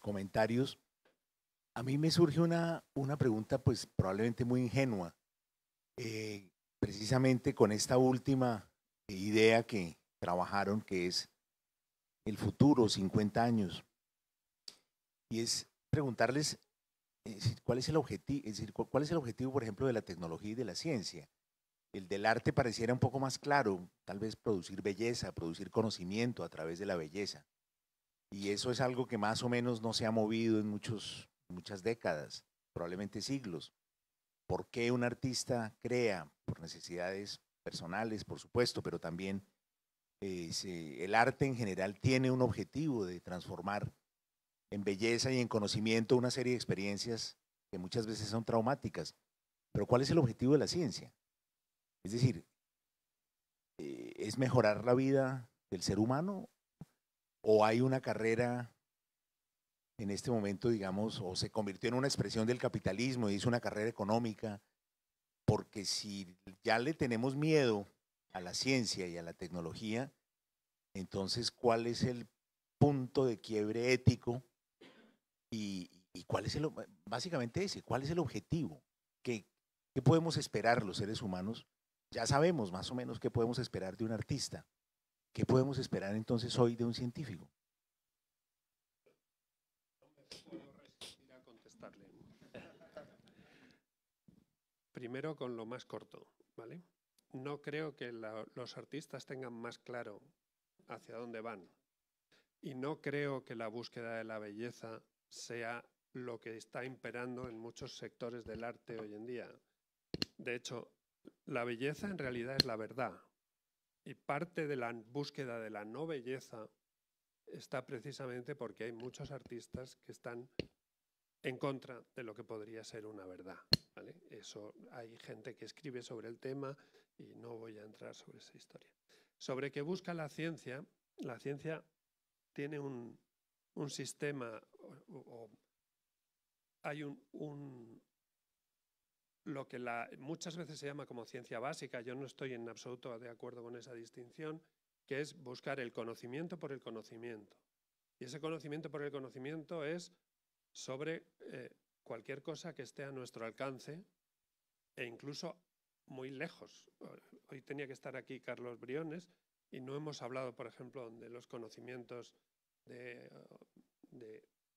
comentarios. A mí me surge una pregunta, pues probablemente muy ingenua. Precisamente con esta última idea que trabajaron, que es el futuro, 50 años. Y es preguntarles cuál es el objetivo, es decir, cuál es el objetivo, por ejemplo, de la tecnología y de la ciencia. El del arte pareciera un poco más claro, tal vez producir belleza, producir conocimiento a través de la belleza. Y eso es algo que más o menos no se ha movido en muchas décadas, probablemente siglos. ¿Por qué un artista crea? Por necesidades personales, por supuesto, pero también el arte en general tiene un objetivo de transformar en belleza y en conocimiento una serie de experiencias que muchas veces son traumáticas. Pero ¿cuál es el objetivo de la ciencia? Es decir, ¿es mejorar la vida del ser humano? ¿O hay una carrera en este momento, digamos, o se convirtió en una expresión del capitalismo y es una carrera económica? Porque si ya le tenemos miedo a la ciencia y a la tecnología, entonces, ¿cuál es el punto de quiebre ético? Y cuál es básicamente ese, ¿cuál es el objetivo? ¿Qué podemos esperar los seres humanos? Ya sabemos más o menos qué podemos esperar de un artista, ¿Qué podemos esperar entonces hoy de un científico? A contestarle. Primero con lo más corto, ¿vale? No creo que los artistas tengan más claro hacia dónde van. Y no creo que la búsqueda de la belleza sea lo que está imperando en muchos sectores del arte hoy en día. De hecho, la belleza en realidad es la verdad. Y parte de la búsqueda de la no belleza está precisamente porque hay muchos artistas que están en contra de lo que podría ser una verdad, ¿vale? Eso, hay gente que escribe sobre el tema y no voy a entrar sobre esa historia. Sobre qué busca la ciencia tiene un sistema, hay lo que muchas veces se llama como ciencia básica. Yo no estoy en absoluto de acuerdo con esa distinción, que es buscar el conocimiento por el conocimiento. Y ese conocimiento por el conocimiento es sobre cualquier cosa que esté a nuestro alcance e incluso muy lejos. Hoy tenía que estar aquí Carlos Briones y no hemos hablado, por ejemplo, de los conocimientos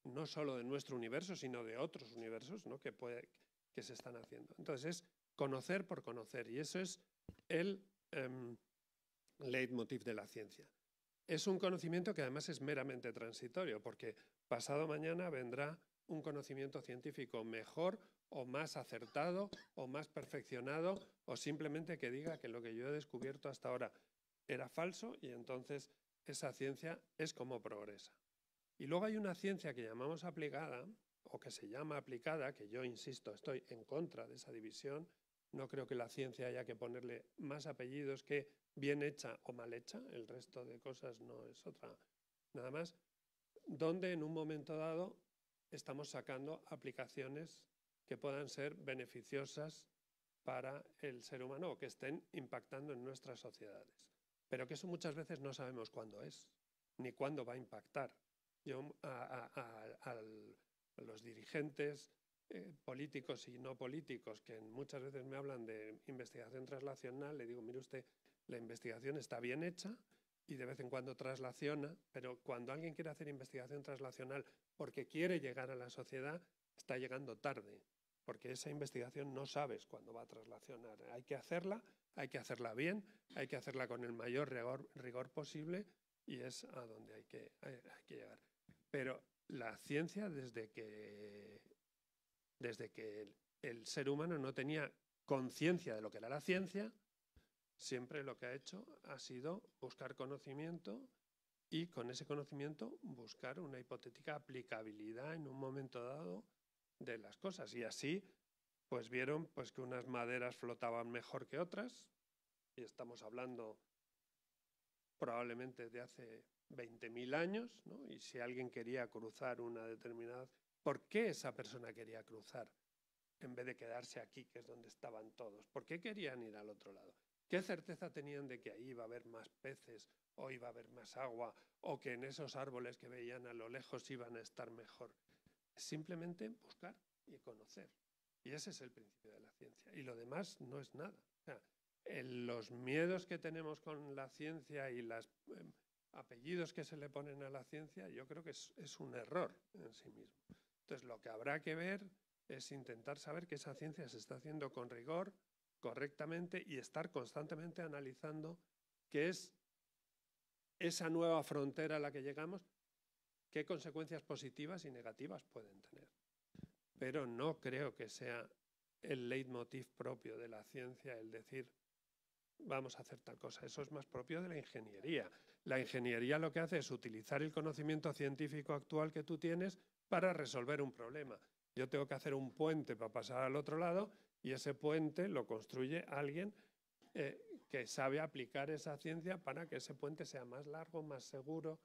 no solo de nuestro universo, sino de otros universos, ¿no? que se están haciendo. Entonces es conocer por conocer, y eso es el leitmotiv de la ciencia. Es un conocimiento que además es meramente transitorio, porque pasado mañana vendrá un conocimiento científico mejor o más acertado o más perfeccionado, o simplemente que diga que lo que yo he descubierto hasta ahora era falso, y entonces esa ciencia es como progresa. Y luego hay una ciencia que llamamos aplicada, o que se llama aplicada, que yo insisto, estoy en contra de esa división. No creo que la ciencia haya que ponerle más apellidos que bien hecha o mal hecha, el resto de cosas no es otra, nada más, donde en un momento dado estamos sacando aplicaciones que puedan ser beneficiosas para el ser humano o que estén impactando en nuestras sociedades. Pero que eso muchas veces no sabemos cuándo es, ni cuándo va a impactar. Yo a los dirigentes políticos y no políticos que muchas veces me hablan de investigación translacional, le digo, mire usted, la investigación está bien hecha y de vez en cuando traslaciona, pero cuando alguien quiere hacer investigación translacional porque quiere llegar a la sociedad, está llegando tarde, porque esa investigación no sabes cuándo va a traslacionar. Hay que hacerla bien, hay que hacerla con el mayor rigor posible, y es a donde hay que llegar. Pero la ciencia, desde que el ser humano no tenía conciencia de lo que era la ciencia, siempre lo que ha hecho ha sido buscar conocimiento y con ese conocimiento buscar una hipotética aplicabilidad en un momento dado de las cosas. Y así pues vieron pues, que unas maderas flotaban mejor que otras, y estamos hablando probablemente de hace 20.000 años, ¿no? Y si alguien quería cruzar una determinada... ¿Por qué esa persona quería cruzar en vez de quedarse aquí, que es donde estaban todos? ¿Por qué querían ir al otro lado? ¿Qué certeza tenían de que ahí iba a haber más peces, o iba a haber más agua, o que en esos árboles que veían a lo lejos iban a estar mejor? Simplemente buscar y conocer. Y ese es el principio de la ciencia. Y lo demás no es nada. O sea, los miedos que tenemos con la ciencia y los apellidos que se le ponen a la ciencia, yo creo que es un error en sí mismo. Entonces, lo que habrá que ver es intentar saber que esa ciencia se está haciendo con rigor, correctamente, y estar constantemente analizando qué es esa nueva frontera a la que llegamos, qué consecuencias positivas y negativas pueden tener. Pero no creo que sea el leitmotiv propio de la ciencia el decir vamos a hacer tal cosa. Eso es más propio de la ingeniería. La ingeniería lo que hace es utilizar el conocimiento científico actual que tú tienes para resolver un problema. Yo tengo que hacer un puente para pasar al otro lado, y ese puente lo construye alguien que sabe aplicar esa ciencia para que ese puente sea más largo, más seguro,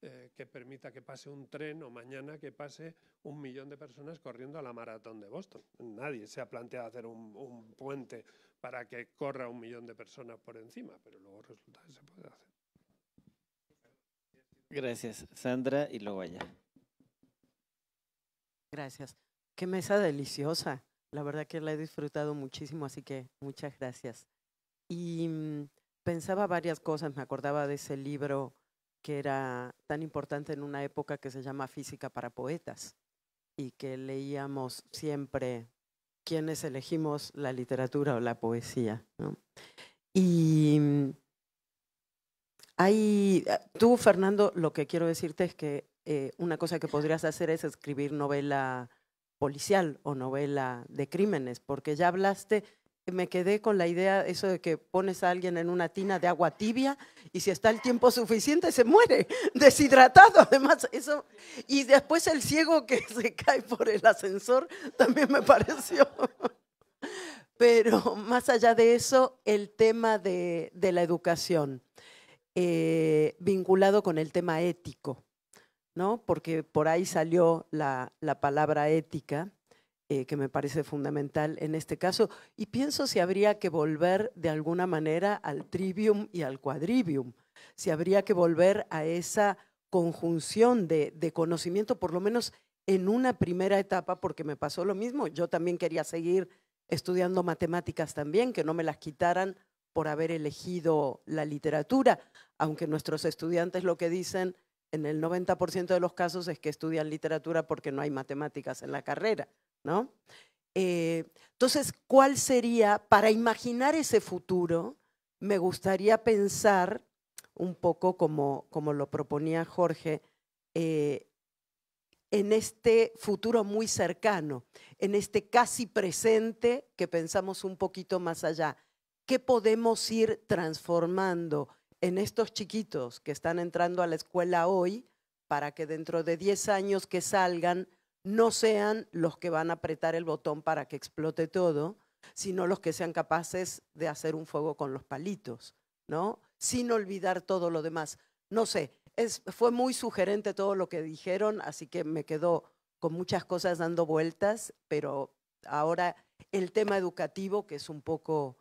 que permita que pase un tren, o mañana que pase 1 millón de personas corriendo a la maratón de Boston. Nadie se ha planteado hacer un puente para que corra 1 millón de personas por encima, pero luego resulta que se puede hacer. Gracias, Sandra, y luego allá. Gracias. Qué mesa deliciosa. La verdad que la he disfrutado muchísimo, así que muchas gracias. Y pensaba varias cosas, me acordaba de ese libro que era tan importante en una época que se llama Física para Poetas y que leíamos siempre quienes elegimos la literatura o la poesía, ¿no? Y tú, Fernando, lo que quiero decirte es que una cosa que podrías hacer es escribir novela policial o novela de crímenes, porque ya hablaste, me quedé con la idea, eso de que pones a alguien en una tina de agua tibia y si está el tiempo suficiente se muere, deshidratado además, eso. Y después el ciego que se cae por el ascensor también me pareció. Pero más allá de eso, el tema de la educación, vinculado con el tema ético, ¿no? Porque por ahí salió la palabra ética, que me parece fundamental en este caso, y pienso si habría que volver de alguna manera al trivium y al quadrivium, si habría que volver a esa conjunción de conocimiento, por lo menos en una primera etapa, porque me pasó lo mismo, yo también quería seguir estudiando matemáticas también, que no me las quitaran por haber elegido la literatura, aunque nuestros estudiantes lo que dicen en el 90% de los casos es que estudian literatura porque no hay matemáticas en la carrera, ¿no? Entonces, ¿cuál sería, para imaginar ese futuro, me gustaría pensar un poco como lo proponía Jorge, en este futuro muy cercano, en este casi presente que pensamos un poquito más allá? ¿Qué podemos ir transformando en estos chiquitos que están entrando a la escuela hoy para que dentro de 10 años que salgan no sean los que van a apretar el botón para que explote todo, sino los que sean capaces de hacer un fuego con los palitos, ¿no? Sin olvidar todo lo demás. No sé, fue muy sugerente todo lo que dijeron, así que me quedo con muchas cosas dando vueltas, pero ahora el tema educativo, que es un poco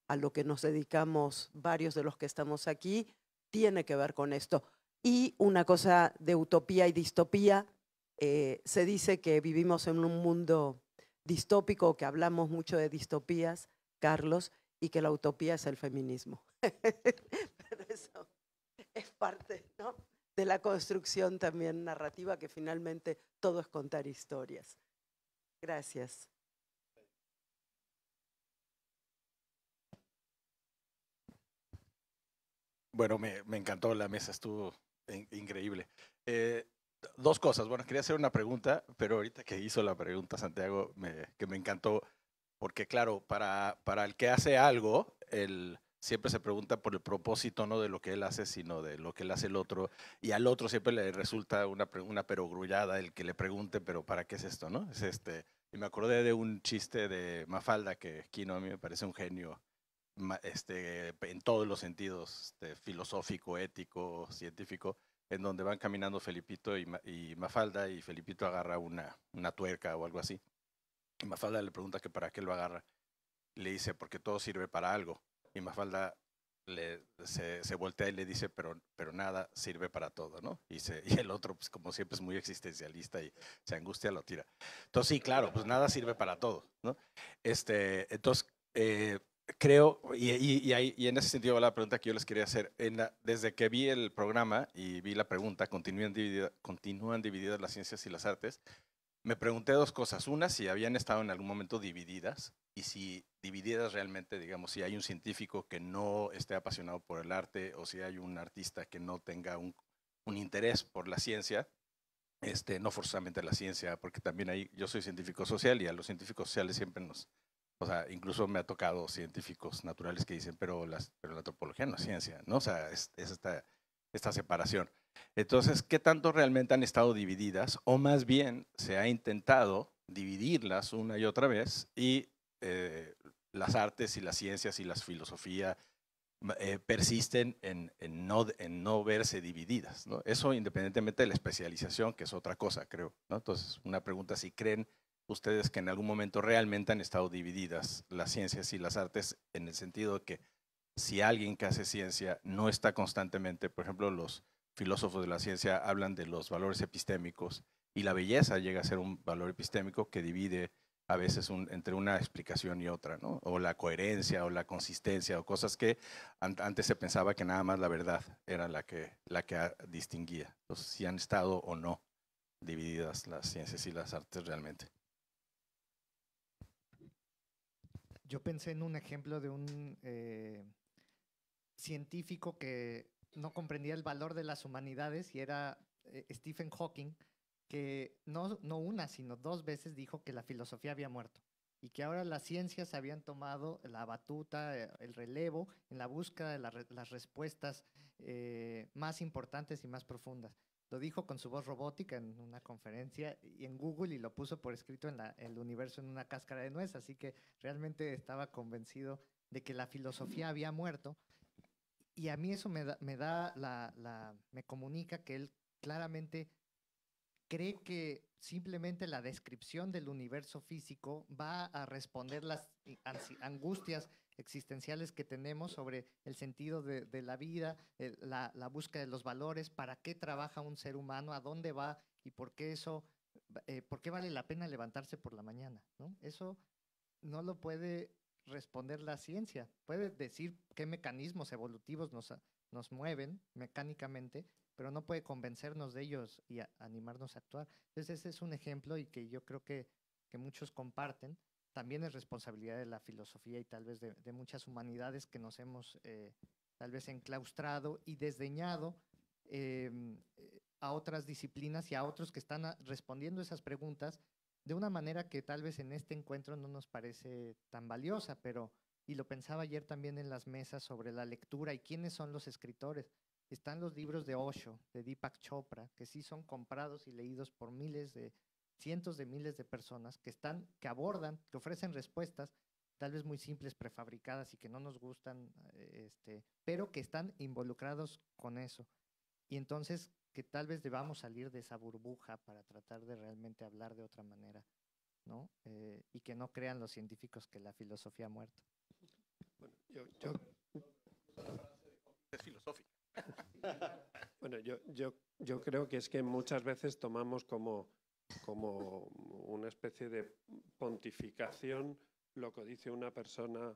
a lo que nos dedicamos varios de los que estamos aquí, tiene que ver con esto. Y una cosa de utopía y distopía, se dice que vivimos en un mundo distópico, que hablamos mucho de distopías, Carlos, y que la utopía es el feminismo. Pero eso es parte, ¿no?, de la construcción también narrativa, que finalmente todo es contar historias. Gracias. Bueno, me encantó la mesa, estuvo increíble. Dos cosas. Bueno, quería hacer una pregunta, pero ahorita que hizo la pregunta Santiago, que me encantó, porque claro, para el que hace algo, siempre se pregunta por el propósito, no de lo que él hace, sino de lo que él hace el otro, y al otro siempre le resulta una perogrullada el que le pregunte, pero ¿para qué es esto, no? Y me acordé de un chiste de Mafalda, que Quino a mí me parece un genio, en todos los sentidos, filosófico, ético, científico, en donde van caminando Felipito y Mafalda, y Felipito agarra una tuerca o algo así. Y Mafalda le pregunta que para qué lo agarra. Le dice, porque todo sirve para algo. Y Mafalda se voltea y le dice, pero nada sirve para todo, ¿no? Y el otro, pues como siempre es muy existencialista y se angustia, lo tira. Entonces, sí, claro, pues nada sirve para todo, ¿no? Entonces, creo, y en ese sentido va la pregunta que yo les quería hacer. Desde que vi el programa y vi la pregunta, ¿continúan divididas las ciencias y las artes? Me pregunté dos cosas. Una, si habían estado en algún momento divididas, y si divididas realmente, digamos, si hay un científico que no esté apasionado por el arte, o si hay un artista que no tenga un interés por la ciencia, no forzosamente la ciencia, porque también yo soy científico social y a los científicos sociales siempre o sea, incluso me ha tocado científicos naturales que dicen, pero la antropología no es ciencia, ¿no? O sea, es esta separación. Entonces, ¿qué tanto realmente han estado divididas? O más bien, se ha intentado dividirlas una y otra vez, y las artes y las ciencias y la filosofía persisten en no verse divididas, ¿no? Eso independientemente de la especialización, que es otra cosa, creo, ¿no? Entonces, una pregunta, si creen ustedes que en algún momento realmente han estado divididas las ciencias y las artes, en el sentido de que si alguien que hace ciencia no está constantemente, por ejemplo, los filósofos de la ciencia hablan de los valores epistémicos, y la belleza llega a ser un valor epistémico que divide a veces entre una explicación y otra, ¿no? O la coherencia o la consistencia o cosas que antes se pensaba que nada más la verdad era la que distinguía. Entonces, si han estado o no divididas las ciencias y las artes realmente. Yo pensé en un ejemplo de un científico que no comprendía el valor de las humanidades y era Stephen Hawking, que no una, sino 2 veces dijo que la filosofía había muerto y que ahora las ciencias habían tomado la batuta, el relevo en la búsqueda de las respuestas más importantes y más profundas. Lo dijo con su voz robótica en una conferencia y en Google, y lo puso por escrito en el universo en una cáscara de nuez, así que realmente estaba convencido de que la filosofía había muerto. Y a mí eso me comunica que él claramente cree que simplemente la descripción del universo físico va a responder las angustias existenciales que tenemos sobre el sentido de la vida, la búsqueda de los valores, para qué trabaja un ser humano, a dónde va y por qué vale la pena levantarse por la mañana, ¿no? Eso no lo puede responder la ciencia. Puede decir qué mecanismos evolutivos nos mueven mecánicamente, pero no puede convencernos de ellos y animarnos a actuar. Entonces ese es un ejemplo y que yo creo que muchos comparten. También es responsabilidad de la filosofía y tal vez de muchas humanidades que nos hemos tal vez enclaustrado y desdeñado a otras disciplinas y a otros que están respondiendo esas preguntas de una manera que tal vez en este encuentro no nos parece tan valiosa, y lo pensaba ayer también en las mesas sobre la lectura y quiénes son los escritores. Están los libros de Osho, de Deepak Chopra, que sí son comprados y leídos por cientos de miles de personas que abordan, que ofrecen respuestas tal vez muy simples, prefabricadas y que no nos gustan, pero que están involucrados con eso. Y entonces que tal vez debamos salir de esa burbuja para tratar de realmente hablar de otra manera, ¿no? Y que no crean los científicos que la filosofía ha muerto. Bueno, Es filosófico. Bueno, yo creo que es que muchas veces tomamos como una especie de pontificación lo que dice una persona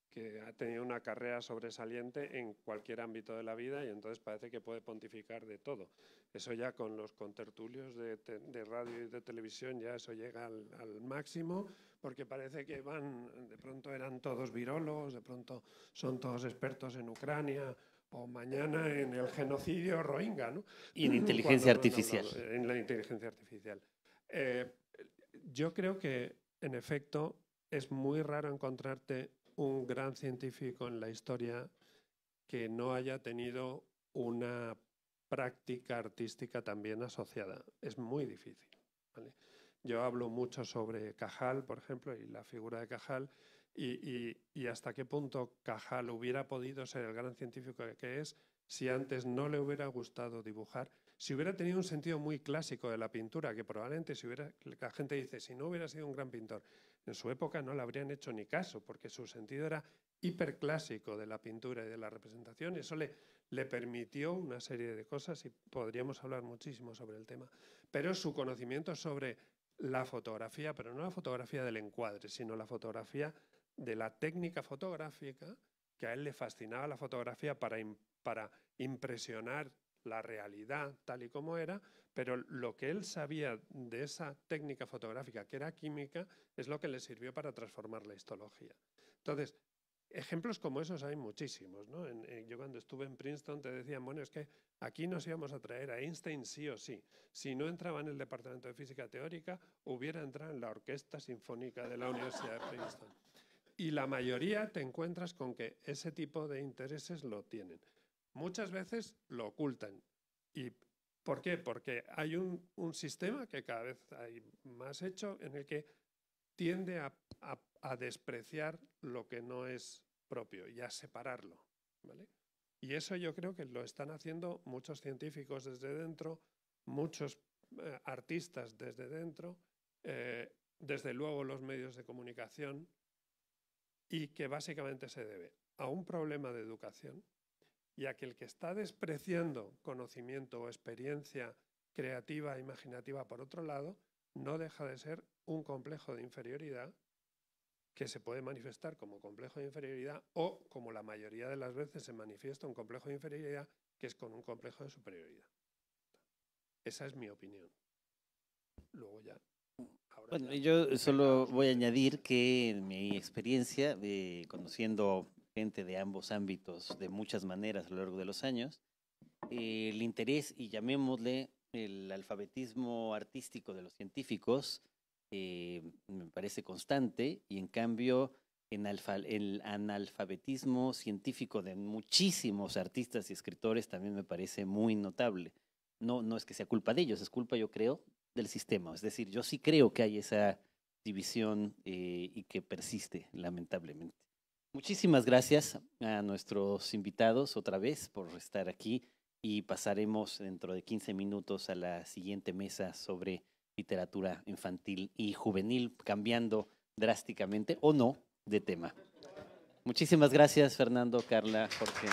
que ha tenido una carrera sobresaliente en cualquier ámbito de la vida y entonces parece que puede pontificar de todo. Eso ya con los contertulios de radio y de televisión ya eso llega al máximo, porque parece que de pronto eran todos virólogos, de pronto son todos expertos en Ucrania o mañana en el genocidio rohingya, ¿no? Y en inteligencia artificial. En la inteligencia artificial. Yo creo que, en efecto, es muy raro encontrarte un gran científico en la historia que no haya tenido una práctica artística también asociada. Es muy difícil, ¿vale? Yo hablo mucho sobre Cajal, por ejemplo, y la figura de Cajal, y hasta qué punto Cajal hubiera podido ser el gran científico que es si antes no le hubiera gustado dibujar, si hubiera tenido un sentido muy clásico de la pintura, que probablemente la gente dice, si no hubiera sido un gran pintor, en su época no le habrían hecho ni caso, porque su sentido era hiperclásico de la pintura y de la representación. Eso le permitió una serie de cosas y podríamos hablar muchísimo sobre el tema. Pero su conocimiento sobre la fotografía, pero no la fotografía del encuadre, sino la fotografía de la técnica fotográfica, que a él le fascinaba la fotografía para impresionar la realidad tal y como era, pero lo que él sabía de esa técnica fotográfica, que era química, es lo que le sirvió para transformar la histología. Entonces, ejemplos como esos hay muchísimos, ¿no? Yo cuando estuve en Princeton te decían, bueno, es que aquí nos íbamos a traer a Einstein sí o sí. Si no entraba en el departamento de física teórica, hubiera entrado en la orquesta sinfónica de la Universidad de Princeton. Y la mayoría te encuentras con que ese tipo de intereses lo tienen. Muchas veces lo ocultan. ¿Y por qué? Porque hay un sistema que cada vez hay más hecho en el que tiende a despreciar lo que no es propio y a separarlo, ¿vale? Y eso yo creo que lo están haciendo muchos científicos desde dentro, muchos artistas desde dentro, desde luego los medios de comunicación, y que básicamente se debe a un problema de educación y a que el que está despreciando conocimiento o experiencia creativa e imaginativa por otro lado no deja de ser un complejo de inferioridad que se puede manifestar como complejo de inferioridad o, como la mayoría de las veces se manifiesta un complejo de inferioridad, que es con un complejo de superioridad. Esa es mi opinión. Luego ya. Bueno, yo solo voy a añadir que en mi experiencia, conociendo gente de ambos ámbitos de muchas maneras a lo largo de los años, el interés, y llamémosle el alfabetismo artístico de los científicos, me parece constante, y en cambio el analfabetismo científico de muchísimos artistas y escritores también me parece muy notable. No es que sea culpa de ellos, es culpa, yo creo, del sistema. Es decir, yo sí creo que hay esa división y que persiste, lamentablemente. Muchísimas gracias a nuestros invitados otra vez por estar aquí, y pasaremos dentro de 15 minutos a la siguiente mesa sobre literatura infantil y juvenil, cambiando drásticamente o no de tema. Muchísimas gracias, Fernando, Carla, Jorge.